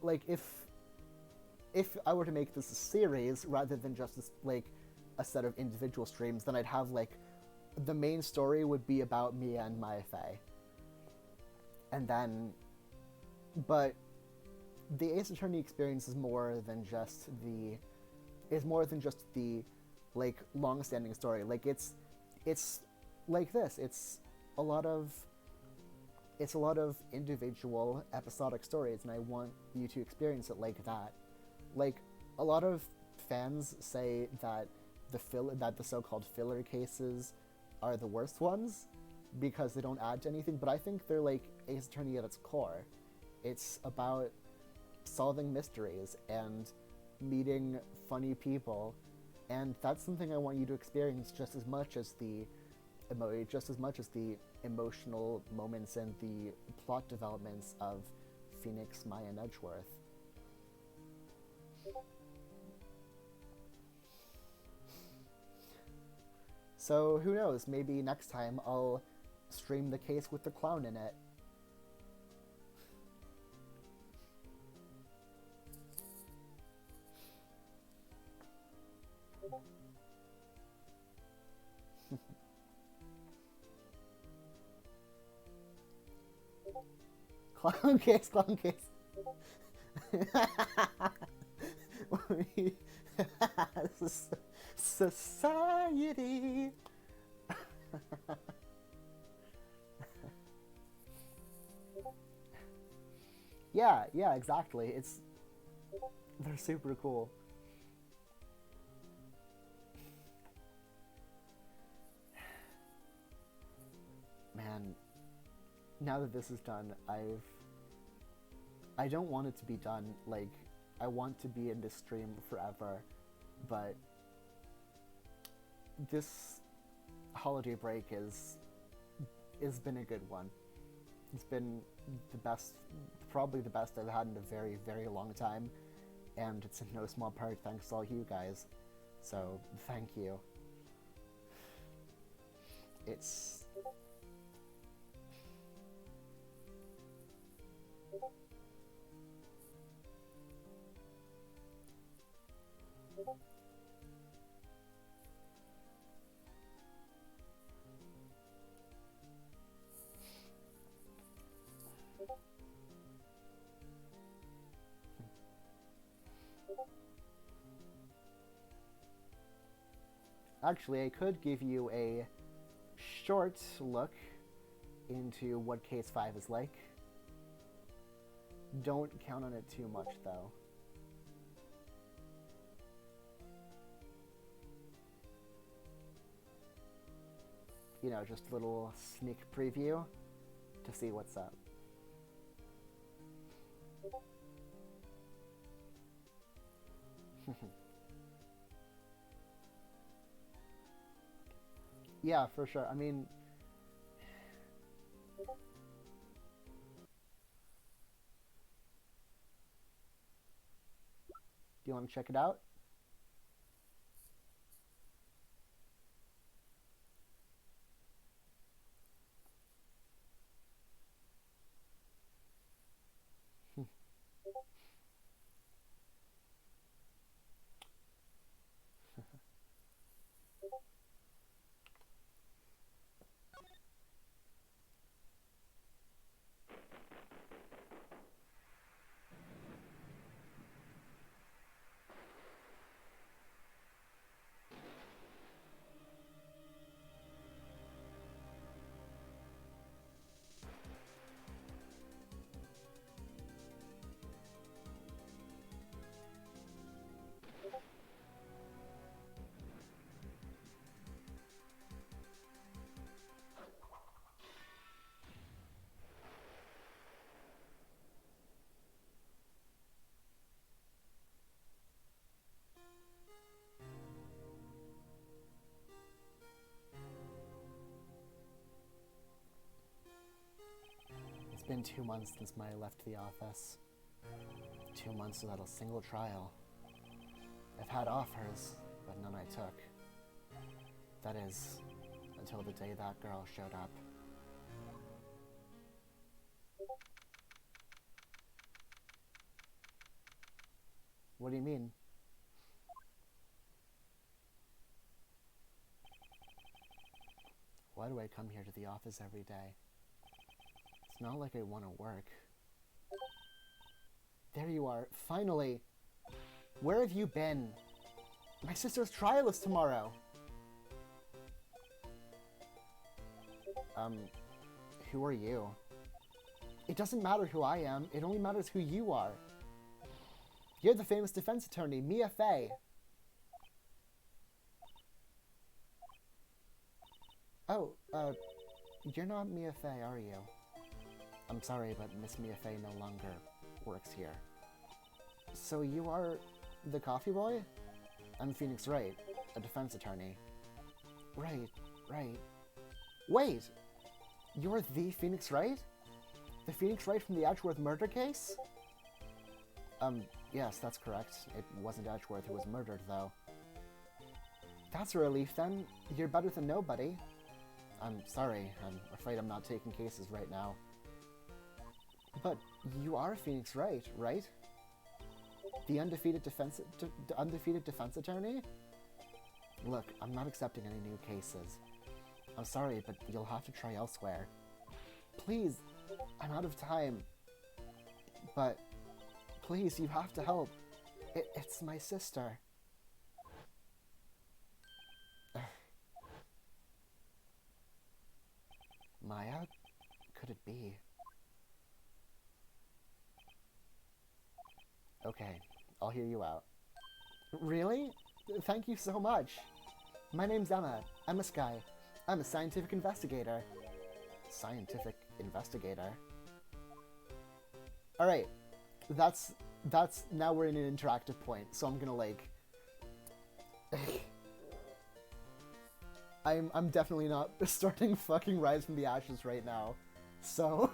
like if I were to make this a series rather than just like a set of individual streams, then I'd have like the main story would be about Mia and Maya Fey. And then, but the Ace Attorney experience is more than just the like long-standing story. Like it's like this. A lot of it's a lot of individual episodic stories, and I want you to experience it like that. Like a lot of fans say that the so-called filler cases are the worst ones because they don't add to anything, but I think they're like Ace Attorney at its core. It's about solving mysteries and meeting funny people, and that's something I want you to experience just as much as the emotional moments and the plot developments of Phoenix, Maya, and Edgeworth. So who knows, maybe next time I'll stream the case with the clown in it. Clown case, clown case. Society. Yeah, exactly. They're super cool. Man, now that this is done, I don't want it to be done. Like, I want to be in this stream forever, but this holiday break has been a good one. It's been the best, probably the best I've had in a very, very long time, and it's in no small part thanks to all you guys. So, thank you. It's... Actually, I could give you a short look into what Case 5 is like. Don't count on it too much, though. You know, just a little sneak preview to see what's up. Yeah, for sure. I mean... Do you want to check it out? been 2 months since Maya left the office. 2 months without a single trial. I've had offers, but none I took. That is, until the day that girl showed up. What do you mean? Why do I come here to the office every day? It's not like I want to work. There you are, finally! Where have you been? My sister's trial is tomorrow! Who are you? It doesn't matter who I am, it only matters who you are. You're the famous defense attorney, Mia Fey. Oh, you're not Mia Fey, are you? I'm sorry, but Miss Mia Fey no longer works here. So you are the coffee boy? I'm Phoenix Wright, a defense attorney. Right. Wait! You're the Phoenix Wright? The Phoenix Wright from the Edgeworth murder case? Yes, that's correct. It wasn't Edgeworth who was murdered, though. That's a relief, then. You're better than nobody. I'm sorry. I'm afraid I'm not taking cases right now. But you are Phoenix Wright, right? The undefeated defense attorney? Look, I'm not accepting any new cases. I'm sorry, but you'll have to try elsewhere. Please, I'm out of time. But please, you have to help. It's my sister. Maya? Could it be? Okay, I'll hear you out. Really? Thank you so much. My name's Emma. Emma Sky. I'm a scientific investigator. Scientific investigator? Alright. That's now we're in an interactive point, so I'm gonna like I'm definitely not starting fucking Rise from the Ashes right now. So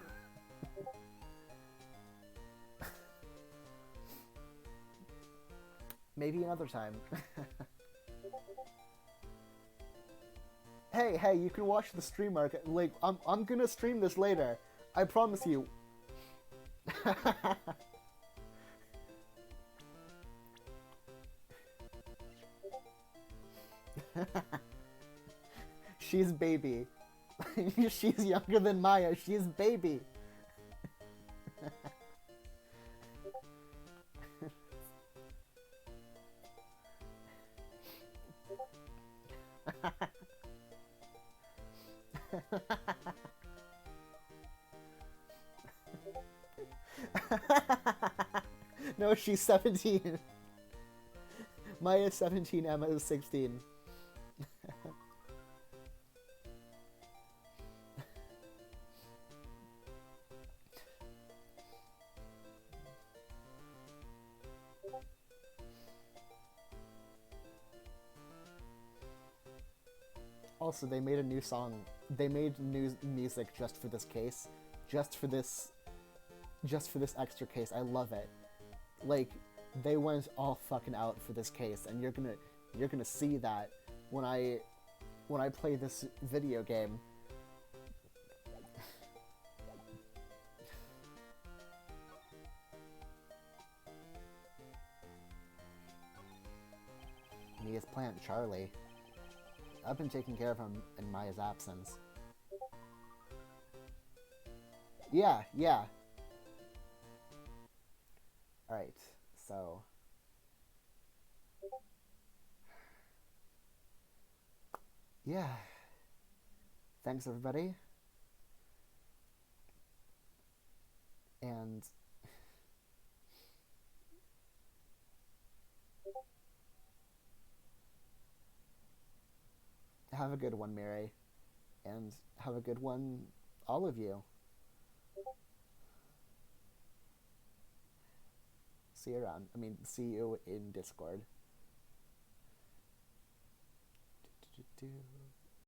maybe another time. Hey, you can watch the stream arc. Like, I'm gonna stream this later. I promise you. She's baby. She's younger than Maya. She's baby. No, she's 17. Maya's 17, Emma is 16. Also, they made a new song. They made new music just for this case. Just for this extra case. I love it. Like, they went all fucking out for this case, and you're gonna see that when I play this video game. Mia's plant, Charlie. I've been taking care of him in Maya's absence. Yeah. Alright, so... yeah. Thanks, everybody. And... have a good one, Mary. And have a good one, all of you. See you around. I mean, see you in Discord.